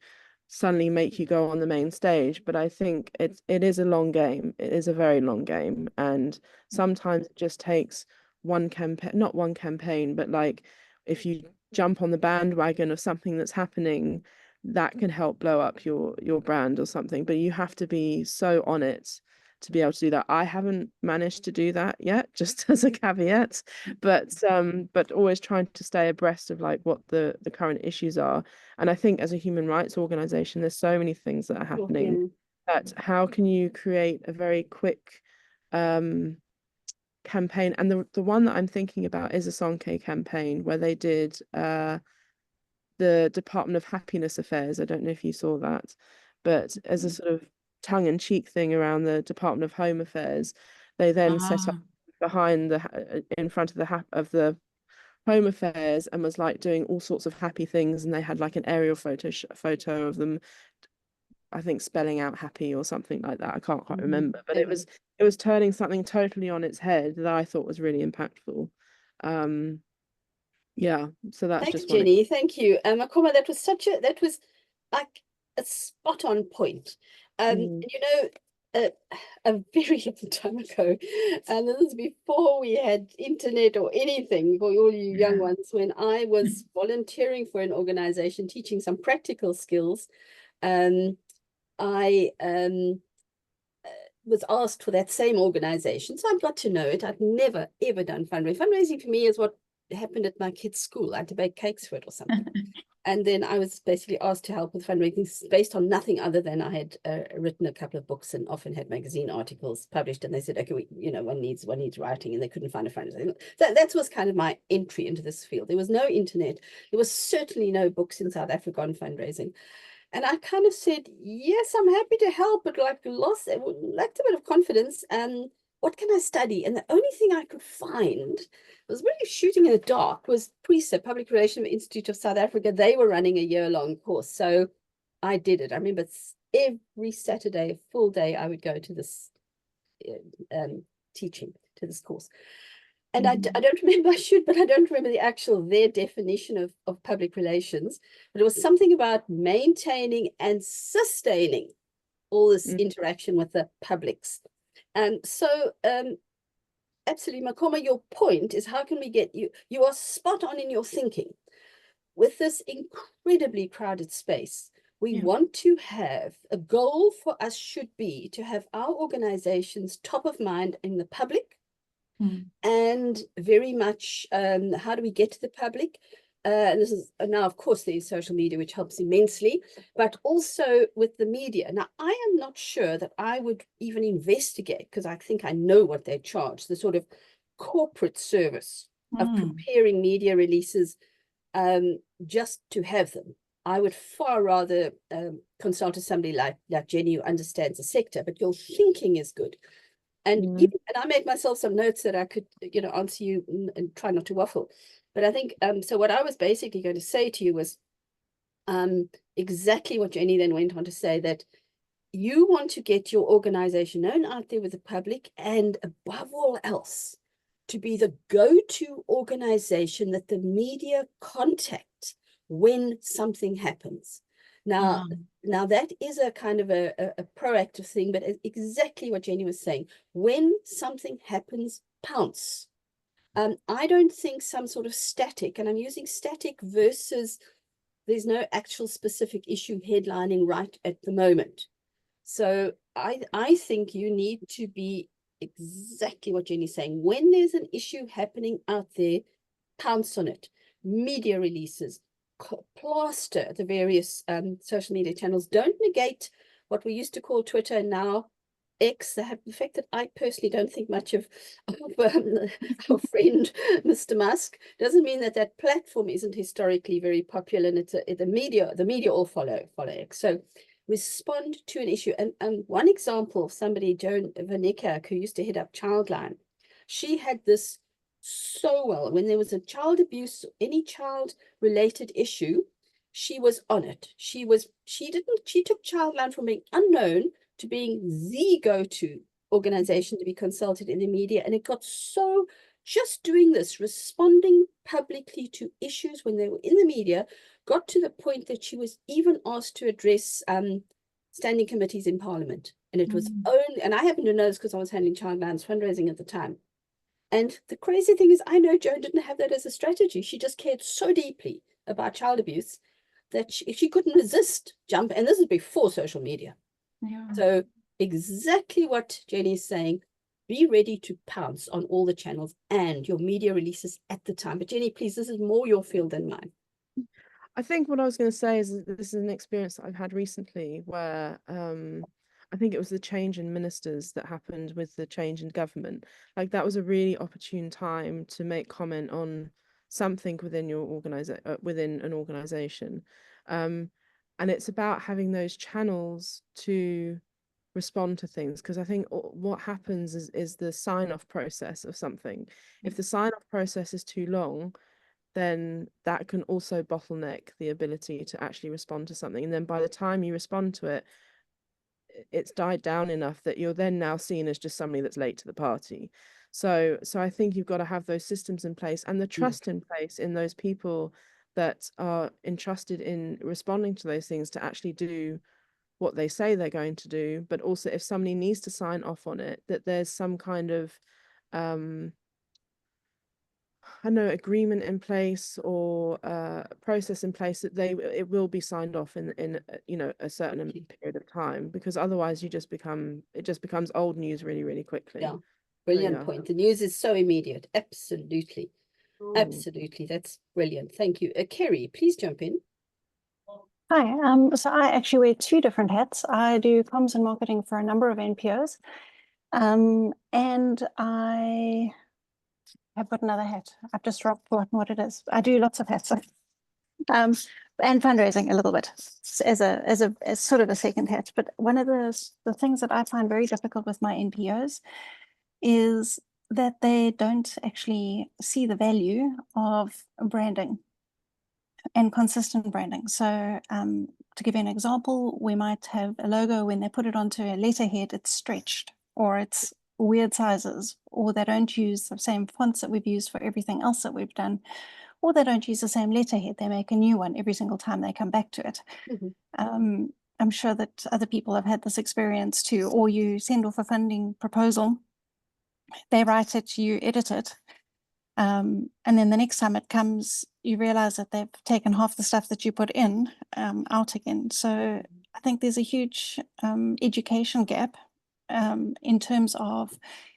suddenly make you go on the main stage, but I think it is a long game. It is a very long game, and sometimes it just takes one campaign, not one campaign, but like if you jump on the bandwagon of something that's happening, that can help blow up your brand or something. But you have to be so on it to be able to do that. I haven't managed to do that yet, just as a caveat, but always trying to stay abreast of like what the current issues are. And I think as a human rights organization, there's so many things that are happening that how can you create a very quick campaign? And the one that I'm thinking about is a Sonke campaign where they did the Department of Happiness Affairs. I don't know if you saw that, but as a sort of tongue-in-cheek thing around the Department of Home Affairs, they then set up behind in front of the Home Affairs and was like doing all sorts of happy things, and they had like an aerial photo of them, I think spelling out happy or something like that. I can't quite remember, but it was turning something totally on its head that I thought was really impactful. Yeah, so that's Thank just you, Jenny. Thank you. Makoma, that was like a spot on point. You know, a very long time ago, and this is before we had internet or anything, for all you young ones, when I was volunteering for an organization teaching some practical skills, I was asked for that same organization. So I got to know it. I'd never, ever done fundraising. Fundraising for me is what happened at my kids' school. I had to bake cakes for it or something. And then I was basically asked to help with fundraising based on nothing other than I had written a couple of books and often had magazine articles published. And they said, okay, one needs writing, and they couldn't find a fundraiser. That was kind of my entry into this field. There was no internet. There was certainly no books in South Africa on fundraising. And I kind of said, yes, I'm happy to help, but lacked a bit of confidence. What can I study? And the only thing I could find was really shooting in the dark was PRISA, Public Relations Institute of South Africa. They were running a year-long course. So I did it. I remember every Saturday, a full day, I would go to this teaching, to this course. And I don't remember, but I don't remember their definition of public relations, but it was something about maintaining and sustaining all this interaction with the publics. So absolutely, Makoma, your point is how can we get you are spot on in your thinking. With this incredibly crowded space, we want to have a goal for us should be to have our organizations top of mind in the public. And very much how do we get to the public? And this is now, of course, there's social media, which helps immensely, but also with the media. Now, I am not sure that I would even investigate, because I think I know what they charge, the sort of corporate service of preparing media releases just to have them. I would far rather consult with somebody like Jenny, who understands the sector, but your thinking is good. And I made myself some notes that I could, answer you and try not to waffle. But I think, so what I was basically going to say to you was exactly what Jenny then went on to say, that you want to get your organization known out there with the public, and above all else, to be the go-to organization that the media contact when something happens. Now that is a kind of a proactive thing, but exactly what Jenny was saying. When something happens, pounce. I don't think some sort of static, and I'm using static versus there's no actual specific issue headlining right at the moment. So I think you need to be exactly what Jenny's saying. When there's an issue happening out there, pounce on it. Media releases, plaster the various social media channels. Don't negate what we used to call Twitter and now X. The fact that I personally don't think much of our friend Mr. Musk doesn't mean that platform isn't historically very popular, and the media all follow X. So respond to an issue. And one example of somebody, Joan Vanek, who used to head up Childline, she had this so well. When there was a child abuse, any child related issue, she was on it. She took Childline from being unknown to being the go-to organization to be consulted in the media. And it got so, just doing this, responding publicly to issues when they were in the media, got to the point that she was even asked to address standing committees in Parliament. And it was only, and I happened to know this because I was handling Child Violence fundraising at the time. And the crazy thing is, I know Joan didn't have that as a strategy. She just cared so deeply about child abuse that she couldn't resist jump. And this is before social media. Yeah. So exactly what Jenny is saying, be ready to pounce on all the channels and your media releases at the time. But Jenny, please, this is more your field than mine. I think what I was going to say is that this is an experience that I've had recently where I think it was the change in ministers that happened with the change in government. Like that was a really opportune time to make comment on something within your within an organization. And it's about having those channels to respond to things, because I think what happens is the sign-off process of something. If the sign-off process is too long, then that can also bottleneck the ability to actually respond to something. And then by the time you respond to it, it's died down enough that you're then now seen as just somebody that's late to the party. So I think you've got to have those systems in place and the trust in place in those people that are entrusted in responding to those things to actually do what they say they're going to do. But also if somebody needs to sign off on it, that there's some kind of I don't know, agreement in place or process in place that it will be signed off in you know, a certain period of time, because otherwise it just becomes old news really, really quickly. Yeah, brilliant yeah. point. The news is so immediate. Absolutely. Ooh. Absolutely. That's brilliant. Thank you. Kerry, please jump in. Hi, so I actually wear two different hats. I do comms and marketing for a number of NPOs, and I have got another hat. I've just forgotten what it is. I do lots of hats, and fundraising a little bit as sort of a second hat. But one of the things that I find very difficult with my NPOs is that they don't actually see the value of branding and consistent branding. So to give you an example, we might have a logo, when they put it onto a letterhead, it's stretched or it's weird sizes, or they don't use the same fonts that we've used for everything else that we've done, or they don't use the same letterhead. They make a new one every single time they come back to it. I'm sure that other people have had this experience too, or you send off a funding proposal, they write it, you edit it, and then the next time it comes, you realize that they've taken half the stuff that you put in out again. So I think there's a huge education gap in terms of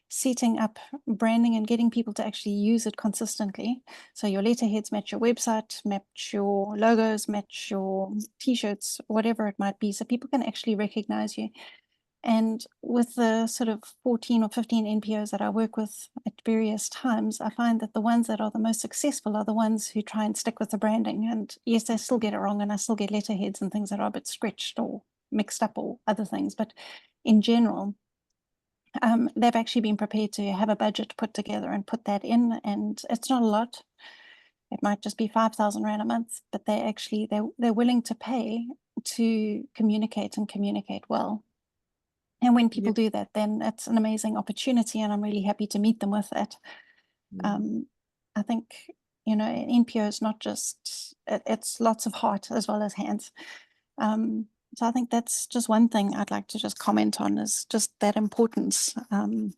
setting up branding and getting people to actually use it consistently. So your letterheads match your website, match your logos, match your t-shirts, whatever it might be, so people can actually recognize you. And with the sort of 14 or 15 NPOs that I work with at various times, I find that the ones that are the most successful are the ones who try and stick with the branding. And yes, they still get it wrong, and I still get letterheads and things that are a bit stretched or mixed up or other things. But in general, they've actually been prepared to have a budget put together and put that in. And it's not a lot. It might just be 5,000 Rand a month, but they're willing to pay to communicate and communicate well. And when people do that, then it's an amazing opportunity, and I'm really happy to meet them with it. I think, you know, an NPO is not just, it's lots of heart as well as hands. So I think that's just one thing I'd like to just comment on, is just that importance of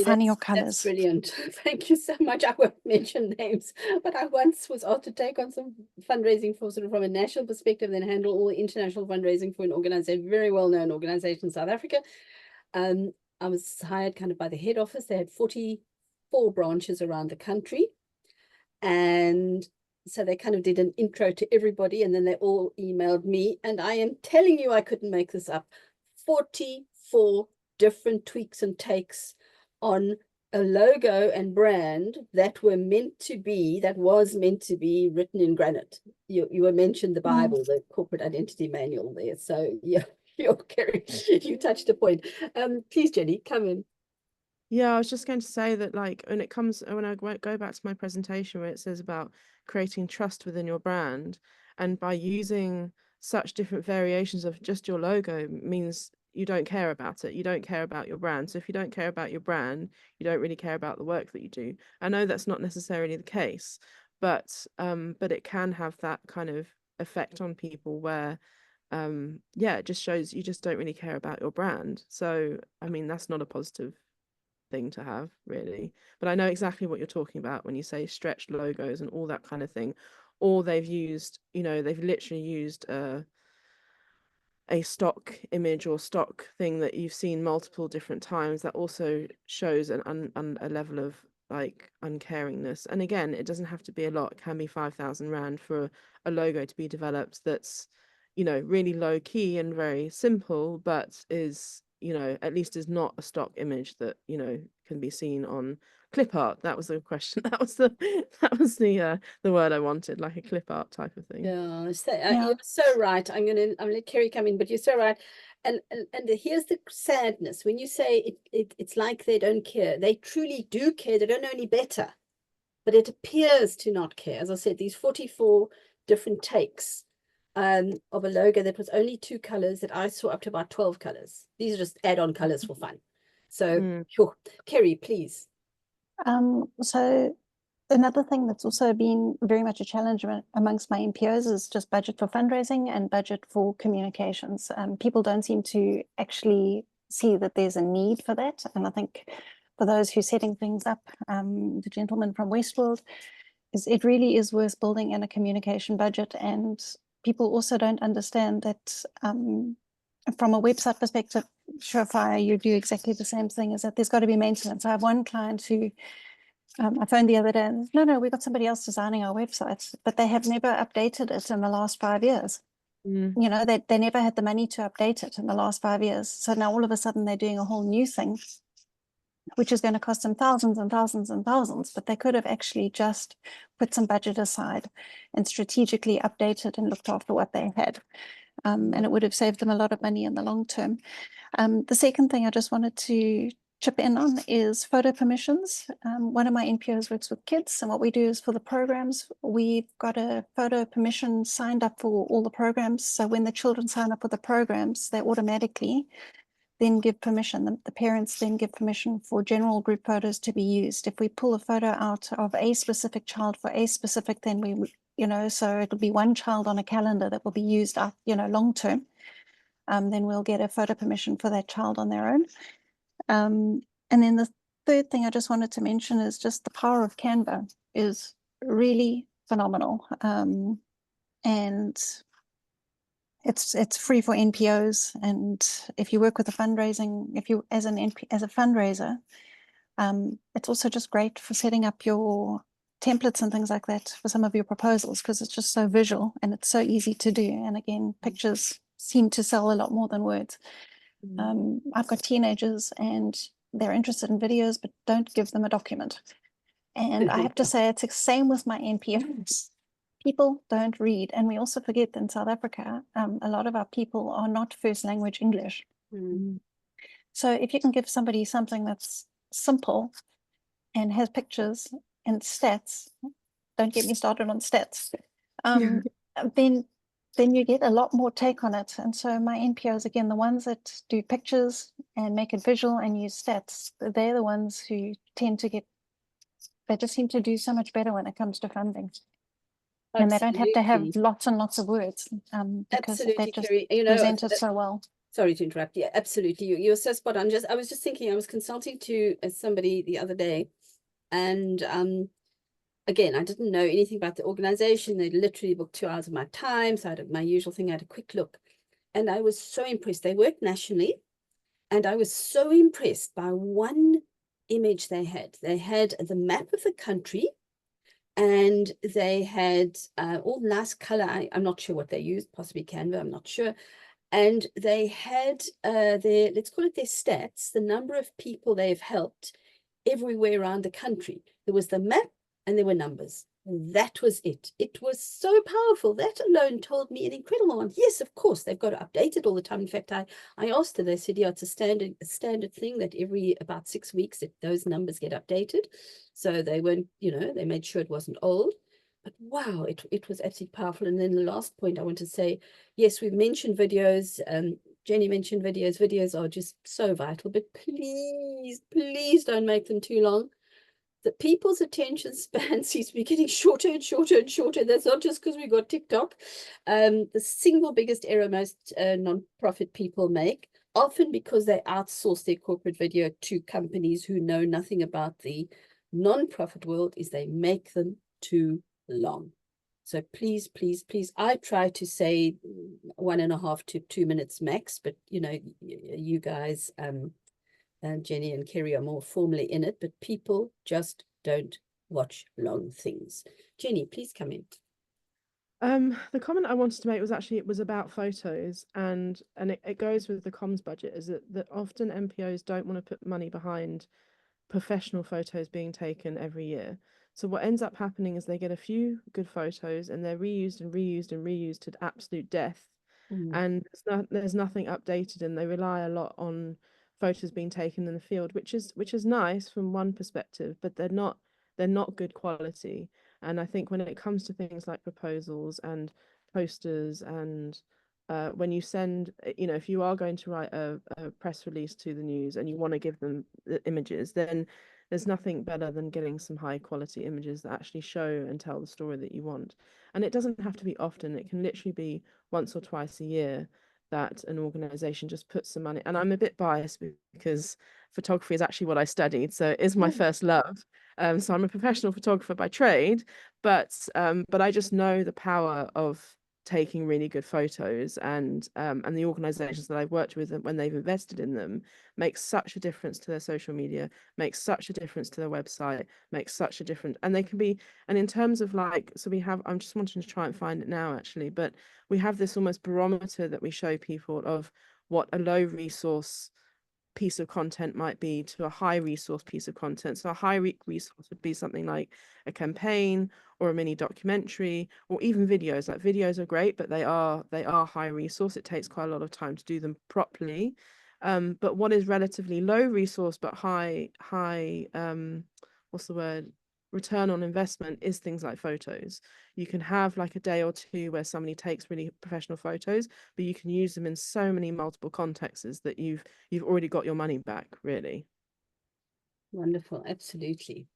finding your colors. That's brilliant. Thank you so much. I won't mention names, but I once was asked to take on some fundraising for sort of from a national perspective, then handle all the international fundraising for an organization, very well-known organization in South Africa. I was hired kind of by the head office. They had 44 branches around the country. And so they kind of did an intro to everybody, and then they all emailed me. And I am telling you, I couldn't make this up. 44 different tweaks and takes on a logo and brand that was meant to be written in granite. You were mentioned the Bible, the corporate identity manual there. So yeah, Kerry, you touched a point. Please, Jenny, come in. Yeah, I was just going to say that, like, when I go back to my presentation where it says about creating trust within your brand, and by using such different variations of just your logo means you don't care about it. You don't care about your brand. So if you don't care about your brand, you don't really care about the work that you do. I know that's not necessarily the case, but it can have that kind of effect on people where yeah, it just shows you just don't really care about your brand. So I mean, that's not a positive thing to have, really. But I know exactly what you're talking about when you say stretched logos and all that kind of thing. Or they've used, you know, they've literally used a stock image or stock thing that you've seen multiple different times that also shows a level of like uncaringness. And again, it doesn't have to be a lot. It can be 5,000 Rand for a logo to be developed that's, you know, really low key and very simple, but is, you know, at least is not a stock image that, you know, can be seen on clip art. That was the question. That was the word I wanted, like a clip art type of thing. Yeah, so, Yeah. you're so right. I'm gonna let Kerry come in, but you're so right. And here's the sadness. When you say it's like they don't care, they truly do care. They don't know any better, but it appears to not care. As I said, these 44 different takes of a logo that was only 2 colors that I saw up to about 12 colors. These are just add-on colors for fun. So, sure. Kerry, please. So another thing that's also been very much a challenge amongst my NPOs is just budget for fundraising and budget for communications. People don't seem to actually see that there's a need for that. And I think for those who are setting things up, the gentleman from Westworld, it really is worth building in a communication budget. And people also don't understand that from a website perspective, Surefire, you do exactly the same thing, is that there's got to be maintenance. I have one client who I phoned the other day and no, we've got somebody else designing our website, but they have never updated it in the last 5 years. You know, they never had the money to update it in the last 5 years. So now all of a sudden they're doing a whole new thing, which is going to cost them thousands and thousands and thousands, but they could have actually just put some budget aside and strategically updated and looked after what they had. And it would have saved them a lot of money in the long term. The second thing I just wanted to chip in on is photo permissions. One of my NPOs works with kids, and what we do is for the programs, we've got a photo permission signed up for all the programs. So when the children sign up for the programs, they automatically then give permission. The parents then give permission for general group photos to be used. If we pull a photo out of a specific child for a specific, then we, you know, so it'll be one child on a calendar that will be used up, you know, long term. Then we'll get a photo permission for that child on their own. And then the third thing I just wanted to mention is just the power of Canva is really phenomenal. And it's free for NPOs. And if you work with a fundraising, if you as a fundraiser, it's also just great for setting up your templates and things like that for some of your proposals, because it's just so visual and it's so easy to do. And again, pictures seem to sell a lot more than words. I've got teenagers and they're interested in videos, but don't give them a document. And I have to say it's the same with my NPOs. People don't read. And we also forget that in South Africa, a lot of our people are not first language English. So if you can give somebody something that's simple and has pictures and stats, don't get me started on stats, then you get a lot more take on it. And so my NPOs, again, the ones that do pictures and make it visual and use stats, they're the ones who tend to they just seem to do so much better when it comes to funding. And they don't have to have lots and lots of words because they just present it so well. Sorry to interrupt. Yeah, absolutely. You're so spot on. I was just thinking, I was consulting to somebody the other day, and again, I didn't know anything about the organization. They literally booked 2 hours of my time. So I had my usual thing. I had a quick look, and I was so impressed. They work nationally, and I was so impressed by one image they had. They had the map of the country, and they had all nice color. I'm not sure what they used, possibly Canva, I'm not sure. And they had their, let's call it their stats, the number of people they've helped everywhere around the country. There was the map and there were numbers. And that was it. It was so powerful. That alone told me an incredible one. Yes, of course, they've got to update it all the time. In fact, I asked her, they said, yeah, it's a standard thing that every about 6 weeks those numbers get updated. So they weren't, you know, they made sure it wasn't old. But wow, it was absolutely powerful. And then the last point I want to say, yes, we've mentioned videos. Jenny mentioned videos. Videos are just so vital, but please, please don't make them too long. The people's attention span seems to be getting shorter and shorter and shorter. That's not just because we got TikTok. The single biggest error most non-profit people make, often because they outsource their corporate video to companies who know nothing about the non-profit world, is they make them too long. So please, please, please, I try to say 1.5 to 2 minutes max, but you know, you guys, and Jenny and Kerry are more formally in it, but people just don't watch long things. Jenny, please come in. The comment I wanted to make was actually, it was about photos, and it goes with the comms budget, is that often NPOs don't want to put money behind professional photos being taken every year. So what ends up happening is they get a few good photos and they're reused and reused and reused to absolute death. And there's nothing updated, and they rely a lot on photos being taken in the field, which is nice from one perspective, but they're not good quality. And I think when it comes to things like proposals and posters, and when you send, you know, if you are going to write a press release to the news and you want to give them the images, then there's nothing better than getting some high quality images that actually show and tell the story that you want. And it doesn't have to be often. It can literally be once or twice a year that an organization just puts some money. And I'm a bit biased because photography is actually what I studied, so it is my first love. So I'm a professional photographer by trade, but I just know the power of taking really good photos, and the organizations that I've worked with, when they've invested in them, makes such a difference to their social media, makes such a difference to their website, makes such a difference. And they can be, and in terms of like, so we have, I'm just wanting to try and find it now actually, but we have this almost barometer that we show people of what a low resource piece of content might be to a high resource piece of content. So a high resource would be something like a campaign or a mini documentary, or even videos. Like, videos are great, but they are high resource. It takes quite a lot of time to do them properly. But what is relatively low resource but high what's the word, return on investment, is things like photos. You can have like a day or two where somebody takes really professional photos, but you can use them in so many multiple contexts that you've already got your money back, really. Wonderful, absolutely.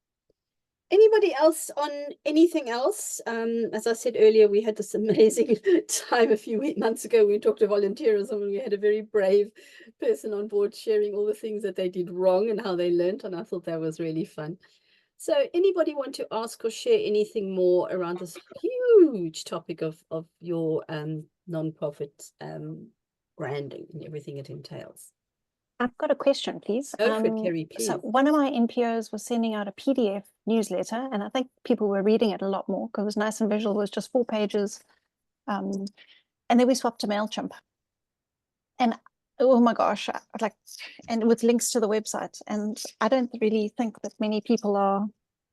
Anybody else on anything else? As I said earlier, we had this amazing time a few months ago. We talked to volunteerism, and we had a very brave person on board sharing all the things that they did wrong and how they learned, and I thought that was really fun. So anybody want to ask or share anything more around this huge topic of your non-profit branding and everything it entails? I've got a question, please. Go for it, Kerry, please. So one of my NPOs was sending out a PDF newsletter, and I think people were reading it a lot more because it was nice and visual. It was just 4 pages. And then we swapped to MailChimp. And oh my gosh, and with links to the website. And I don't really think that many people are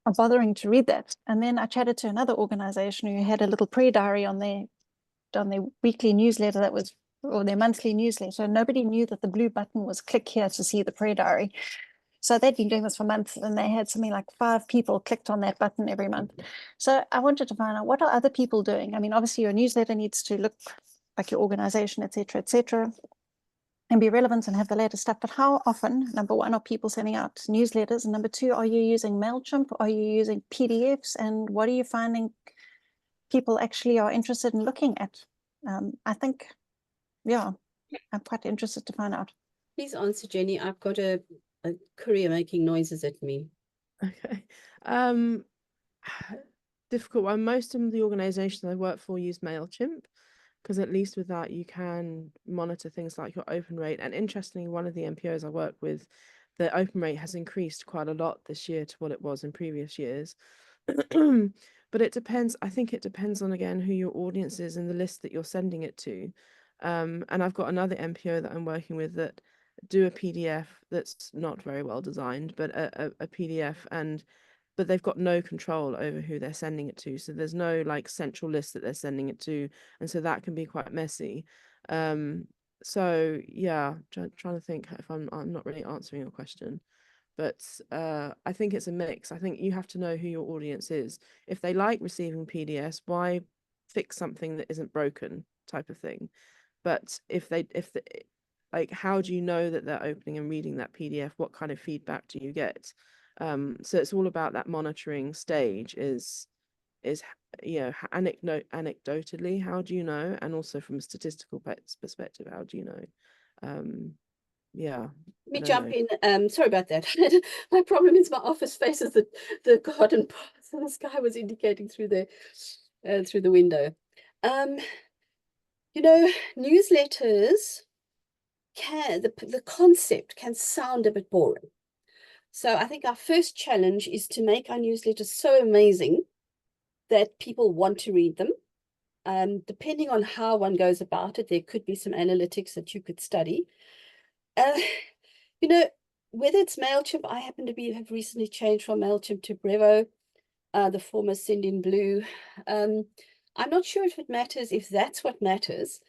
bothering to read that. And then I chatted to another organization who had a little pre-diary on their weekly newsletter that was, or their monthly newsletter. Nobody knew that the blue button was click here to see the pre-diary. So they'd been doing this for months, and they had something like 5 people clicked on that button every month. So I wanted to find out, what are other people doing? I mean, obviously your newsletter needs to look like your organization, et cetera, and be relevant and have the latest stuff. But how often, number one, are people sending out newsletters? And number two, are you using MailChimp? Are you using PDFs? And what are you finding people actually are interested in looking at? I think, yeah, I'm quite interested to find out. Please answer, Jenny. I've got a courier making noises at me. Okay. Difficult one. Most of the organizations I work for use MailChimp, because at least with that you can monitor things like your open rate. And interestingly, one of the NPOs I work with, the open rate has increased quite a lot this year to what it was in previous years. But it depends. I think it depends on, again, who your audience is and the list that you're sending it to. And I've got another NPO that I'm working with that do a PDF that's not very well designed, but a PDF, but they've got no control over who they're sending it to. So there's no like central list that they're sending it to. And so that can be quite messy. So yeah, trying to think if I'm not really answering your question. But I think it's a mix. I think you have to know who your audience is. If they like receiving PDFs, why fix something that isn't broken, type of thing. But if like, how do you know that they're opening and reading that PDF? What kind of feedback do you get? So it's all about that monitoring stage is anecdotally, how do you know? And also from a statistical perspective, how do you know? Yeah, Let me I don't jump know. in. Sorry about that. My problem is my office faces the garden path, and this guy was indicating through the window. You know, newsletters the concept can sound a bit boring. So I think our first challenge is to make our newsletters so amazing that people want to read them. Depending on how one goes about it, there could be some analytics that you could study. You know, whether it's MailChimp, I happen to have recently changed from MailChimp to Brevo, the former Sendinblue. I'm not sure if it matters, if that's what matters,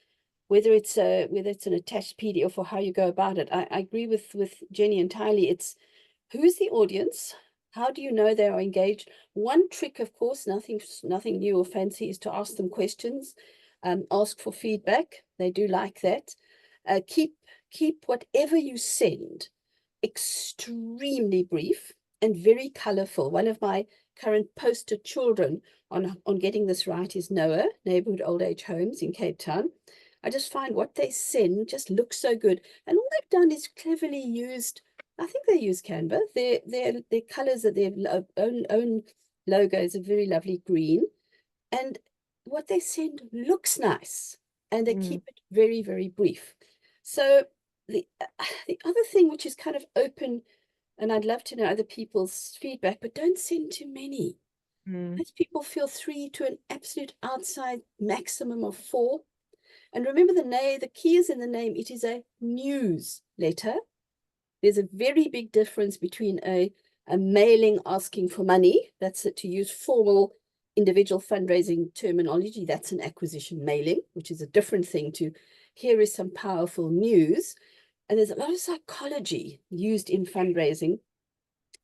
whether it's an attached PDF or how you go about it. I agree with Jenny entirely. It's who's the audience? How do you know they are engaged? One trick, of course, nothing new or fancy, is to ask them questions, ask for feedback. They do like that. Keep whatever you send extremely brief and very colorful. One of my current poster children on getting this right is Noah, Neighborhood Old Age Homes in Cape Town. I just find what they send just looks so good. And all they've done is cleverly used, I think they use Canva. Their colors of their own logos are very lovely green. And what they send looks nice. And they keep it very, very brief. So the other thing, which is kind of open, and I'd love to know other people's feedback, but don't send too many. Most people feel 3 to an absolute outside maximum of 4. And remember the key is in the name. It is a newsletter. There's a very big difference between a mailing asking for money. That's to use formal individual fundraising terminology. That's an acquisition mailing, which is a different thing to here is some powerful news. And there's a lot of psychology used in fundraising.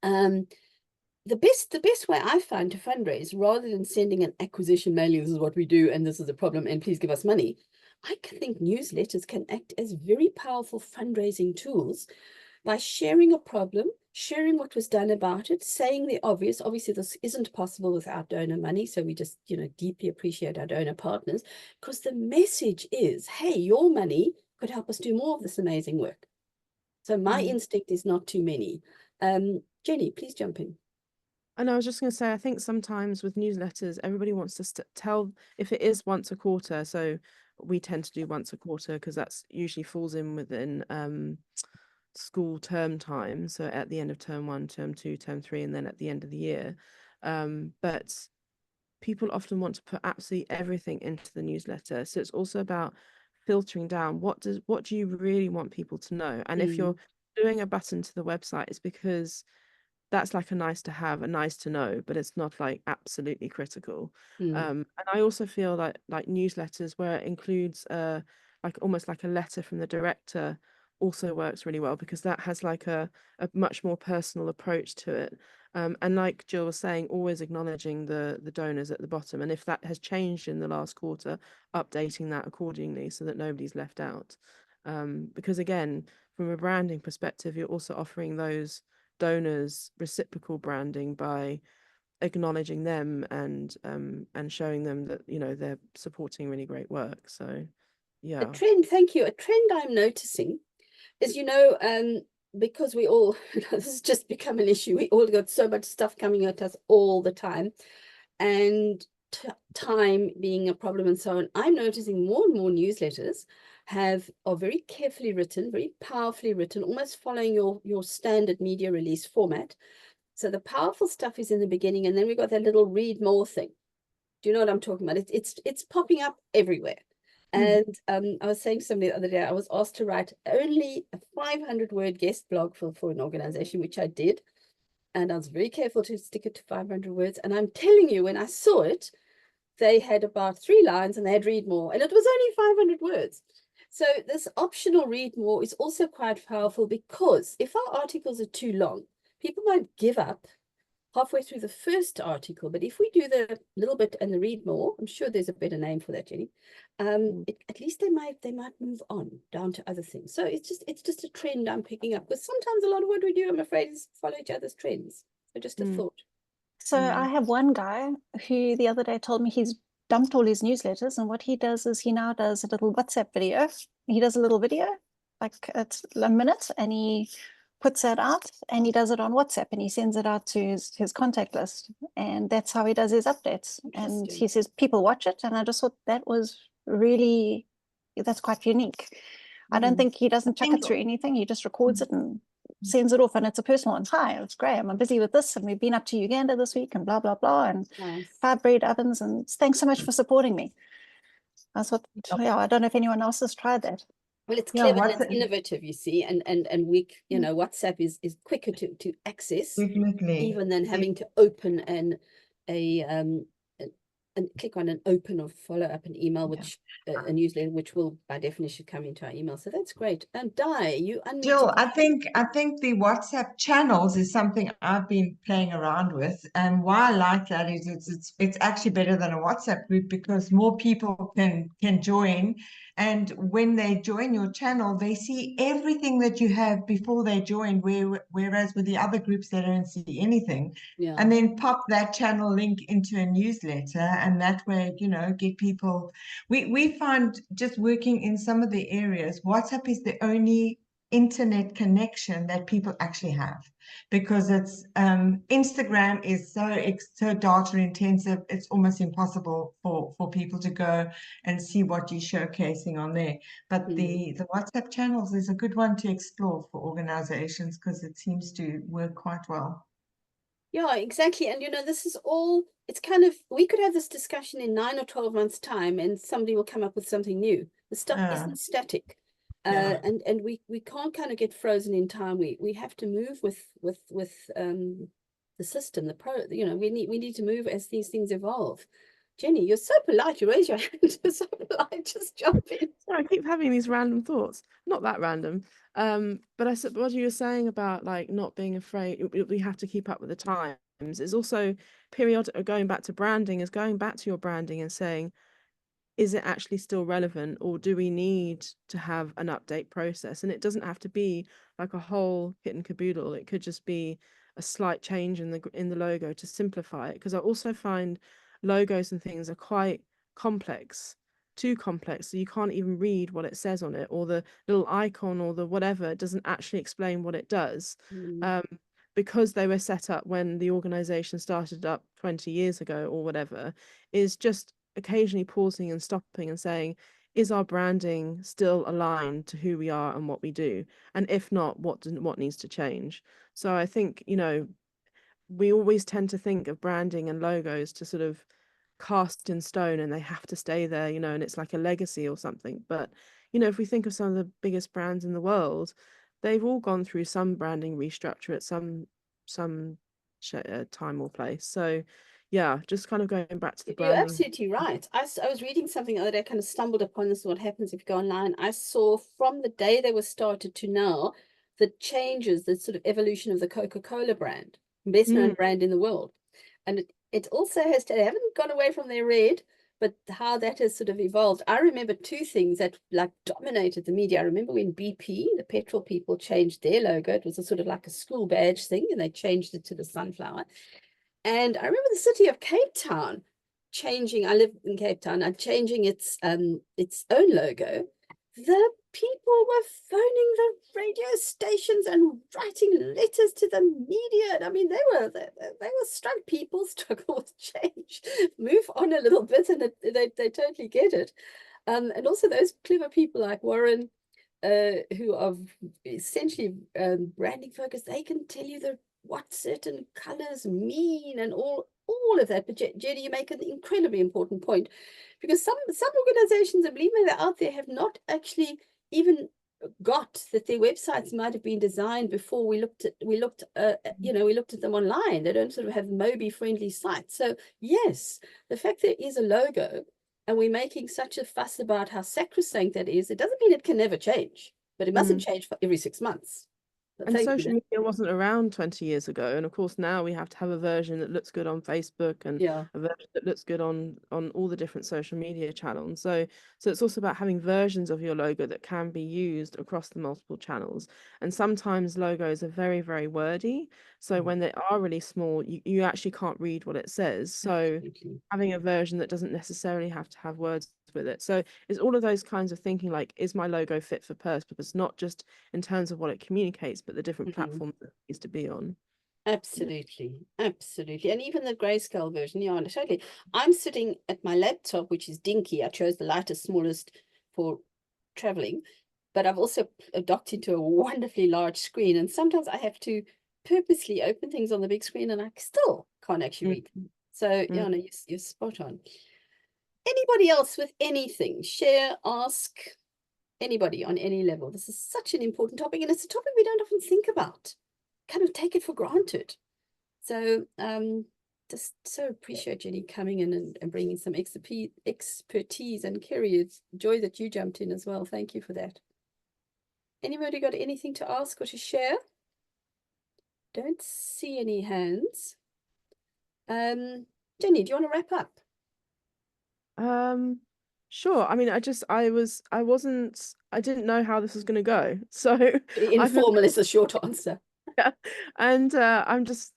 The best way I find to fundraise, rather than sending an acquisition mailing, this is what we do and this is the problem and please give us money, I think newsletters can act as very powerful fundraising tools by sharing a problem, sharing what was done about it, saying the obvious. Obviously, this isn't possible without donor money, so we just, deeply appreciate our donor partners, because the message is, hey, your money could help us do more of this amazing work. So my instinct is not too many. Jenny, please jump in. And I was just going to say, I think sometimes with newsletters, everybody wants to tell if it is once a quarter. So we tend to do once a quarter because that's usually falls in within school term time. So at the end of term 1, term 2, term 3, and then at the end of the year. But people often want to put absolutely everything into the newsletter. So it's also about filtering down what do you really want people to know. And if you're doing a button to the website, it's because that's like a nice to have, a nice to know, but it's not like absolutely critical. And I also feel like newsletters where it includes like almost like a letter from the director also works really well, because that has like a much more personal approach to it. And like Jill was saying, always acknowledging the donors at the bottom. And if that has changed in the last quarter, updating that accordingly so that nobody's left out. Because again, from a branding perspective, you're also offering those donors reciprocal branding by acknowledging them and showing them that they're supporting really great work. So yeah, Thank you. A trend I'm noticing is, because we all this has just become an issue. We all got so much stuff coming at us all the time, and time being a problem and so on. I'm noticing more and more newsletters are very carefully written, very powerfully written, almost following your standard media release format. So the powerful stuff is in the beginning, and then we've got that little read more thing. Do you know what I'm talking about? It's popping up everywhere. And I was saying to somebody the other day, I was asked to write only a 500-word guest blog for an organization, which I did. And I was very careful to stick it to 500 words. And I'm telling you, when I saw it, they had about 3 lines and they had read more. And it was only 500 words. So this optional read more is also quite powerful, because if our articles are too long, people might give up halfway through the first article, but if we do the little bit and the read more, I'm sure there's a better name for that, Jenny. At least they might move on down to other things. So it's just a trend I'm picking up, because sometimes a lot of what we do, I'm afraid, is follow each other's trends. So just a thought. So I have one guy who the other day told me he's dumped all his newsletters, and what he does is he now does a little WhatsApp video. He does a little video, like it's a minute, and he puts that out, and he does it on WhatsApp, and he sends it out to his contact list, and that's how he does his updates. And he says people watch it, and I just thought that was really, that's quite unique. I don't think he doesn't chuck it through anything. He just records it and sends it off, and it's a personal one. Hi, it's Graham. I'm busy with this, and we've been up to Uganda this week, and blah blah blah, and Nice. 5 bread ovens, and thanks so much for supporting me. I thought, yeah, I don't know if anyone else has tried that. Well, it's Yeah, clever and it's WhatsApp- innovative, you see, and we, you know, WhatsApp is quicker to access Definitely. even than having to open and click on an open or follow up an email, which a newsletter, which will by definition come into our email. So that's great. And Di, you unmuted. Jill, I think the WhatsApp channels is something I've been playing around with, and why I like that is it's actually better than a WhatsApp group, because more people can join, and when they join your channel, they see everything that you have before they join. Whereas with the other groups, they don't see anything. Yeah. And then pop that channel link into a newsletter, and that way, you know, get people. We find just working in some of the areas, WhatsApp is the only internet connection that people actually have, because it's Instagram is so data intensive, it's almost impossible for people to go and see what you're showcasing on there. But the WhatsApp channels is a good one to explore for organizations, because it seems to work quite well. Yeah, exactly. And you know, this is all, it's kind of, we could have this discussion in 9 or 12 months time, and somebody will come up with something new. The stuff isn't static. And we can't kind of get frozen in time. We have to move with the system, you know, we need to move as these things evolve. Jenny, you're so polite. You raise your hand. You're so polite. Just jump in. I keep having these random thoughts. Not that random. But I said what you were saying about like not being afraid, we have to keep up with the times. Is also periodic, going back to branding, is going back to your branding and saying, is it actually still relevant, or do we need to have an update process? And it doesn't have to be like a whole kit and caboodle. It could just be a slight change in the logo to simplify it. Because I also find logos and things are quite complex, too complex, so you can't even read what it says on it, or the little icon or the whatever, it doesn't actually explain what it does. Because they were set up when the organization started up 20 years ago or whatever, is just occasionally pausing and stopping and saying, is our branding still aligned to who we are and what we do? And if not, what needs to change? So I think, you know, we always tend to think of branding and logos to sort of cast in stone, and they have to stay there, you know, and it's like a legacy or something. But, you know, if we think of some of the biggest brands in the world, they've all gone through some branding restructure at some time or place. So yeah, just kind of going back to the branding. You're absolutely right. I was reading something the other day, kind of stumbled upon this, what happens if you go online. I saw from the day they were started to now, the changes, the sort of evolution of the Coca-Cola brand, best known brand in the world. And it also has to, they haven't gone away from their red, but how that has sort of evolved. I remember two things that like dominated the media. I remember when BP, the petrol people, changed their logo. It was a sort of like a school badge thing, and they changed it to the sunflower. And I remember the city of Cape Town changing, I live in Cape Town, and changing its own logo. The people were phoning the radio stations and writing letters to the media. And I mean, they were struck. People struggle with change, move on a little bit, and they totally get it. And also those clever people like Warren, who are essentially branding focused, they can tell you what certain colors mean and all of that. But Jenny, you make an incredibly important point, because some organizations, I believe they're out there, have not actually even got that their websites might have been designed before we looked at them online. They don't sort of have Mobi friendly sites. So yes, the fact there is a logo and we're making such a fuss about how sacrosanct that is, it doesn't mean it can never change, but it mustn't change for every 6 months. But And thank social you. media wasn't around 20 years ago. And of course, now we have to have a version that looks good on Facebook and Yeah. a version that looks good on all the different social media channels. So it's also about having versions of your logo that can be used across the multiple channels. And sometimes logos are very, very wordy. So when they are really small, you actually can't read what it says. So Absolutely. having a version that doesn't necessarily have to have words with it. So it's all of those kinds of thinking, like, is my logo fit for purpose, not just in terms of what it communicates, but the different platforms that it needs to be on. Absolutely, absolutely. And even the grayscale version, yeah, totally. I'm sitting at my laptop, which is dinky. I chose the lightest, smallest for traveling, but I've also docked into a wonderfully large screen. And sometimes I have to purposely open things on the big screen and I still can't actually read. So, yeah, no, you're spot on. Anybody else with anything? Share, ask, anybody on any level. This is such an important topic, and it's a topic we don't often think about. Kind of take it for granted. So just so appreciate Jenny coming in and bringing some expertise, and Kerry, it's joy that you jumped in as well. Thank you for that. Anybody got anything to ask or to share? Don't see any hands. Jenny, do you want to wrap up? Sure. I mean, I didn't know how this was going to go. So Informal is the short answer. Yeah. And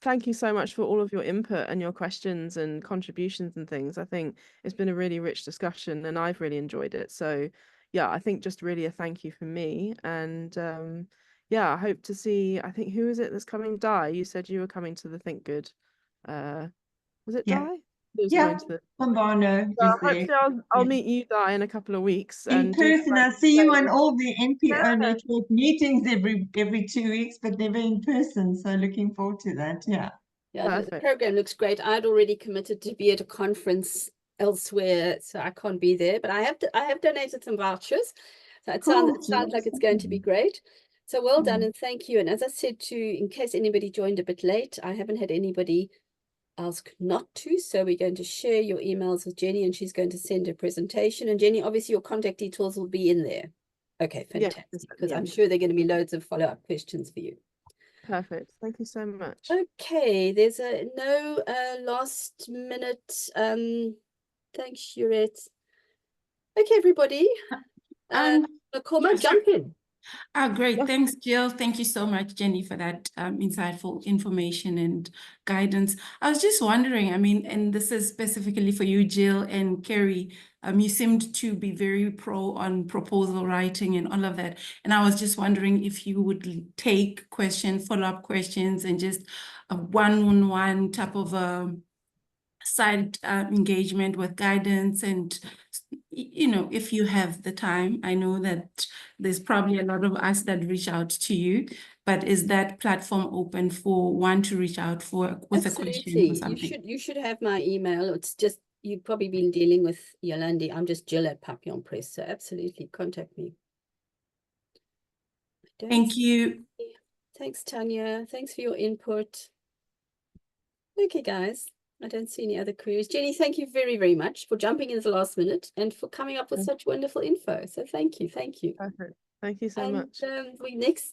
thank you so much for all of your input and your questions and contributions and things. I think it's been a really rich discussion and I've really enjoyed it. So yeah, I think just really a thank you from me. And yeah, I hope to see, I think, who is it that's coming? Di, you said you were coming to the Think Good. Was it Yeah. Di? Who was Yeah, going to the Khumalo So is there. hopefully I'll Yeah. meet you, Di, in a couple of weeks. In And do person, come I and see you say- on all the NPO Yeah. network meetings every 2 weeks, but never in person. So looking forward to that. Yeah. Yeah, the Perfect. program looks great. I'd already committed to be at a conference elsewhere, so I can't be there, but I have donated some vouchers. So it Cool. sounds like it's going to be great. So well done and thank you. And as I said in case anybody joined a bit late, I haven't had anybody ask not to. So we're going to share your emails with Jenny and she's going to send a presentation. And Jenny, obviously your contact details will be in there. Okay, fantastic. Because I'm sure there are going to be loads of follow-up questions for you. Perfect. Thank you so much. Okay, there's no last minute. Thanks, Shurette. Okay, everybody. Makoma, jump in. Great. Thanks, Jill. Thank you so much, Jenny, for that insightful information and guidance. I was just wondering, I mean, and this is specifically for you, Jill and Kerry, you seemed to be very pro on proposal writing and all of that. And I was just wondering if you would take questions, follow-up questions, and just a one-on-one type of a side engagement with guidance. And you know, if you have the time, I know that there's probably a lot of us that reach out to you, but is that platform open for one to reach out with a question or something? You should have my email. It's just you've probably been dealing with Yolandi. I'm just Jill at Papillon Press, so absolutely contact me. Thank you. Thanks, Tanya. Thanks for your input. Okay, guys. I don't see any other queries. Jenny, thank you very, very much for jumping in at the last minute and for coming up with such wonderful info. So thank you. Thank you. Perfect. Thank you so much.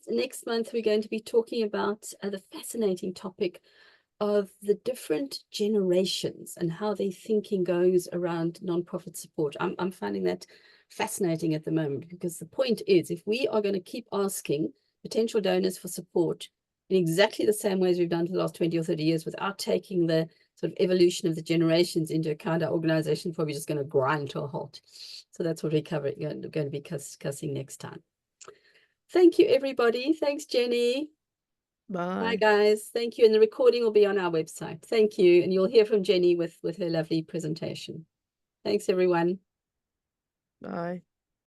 Next month, we're going to be talking about the fascinating topic of the different generations and how their thinking goes around nonprofit support. I'm finding that fascinating at the moment, because the point is, if we are going to keep asking potential donors for support in exactly the same ways we've done for the last 20 or 30 years without taking the sort of evolution of the generations into account, our organization is probably just going to grind to a halt. So that's what we're going to be discussing next time. Thank you, everybody. Thanks, Jenny. Bye, guys. Thank you. And the recording will be on our website. Thank you. And you'll hear from Jenny with her lovely presentation. Thanks, everyone. Bye.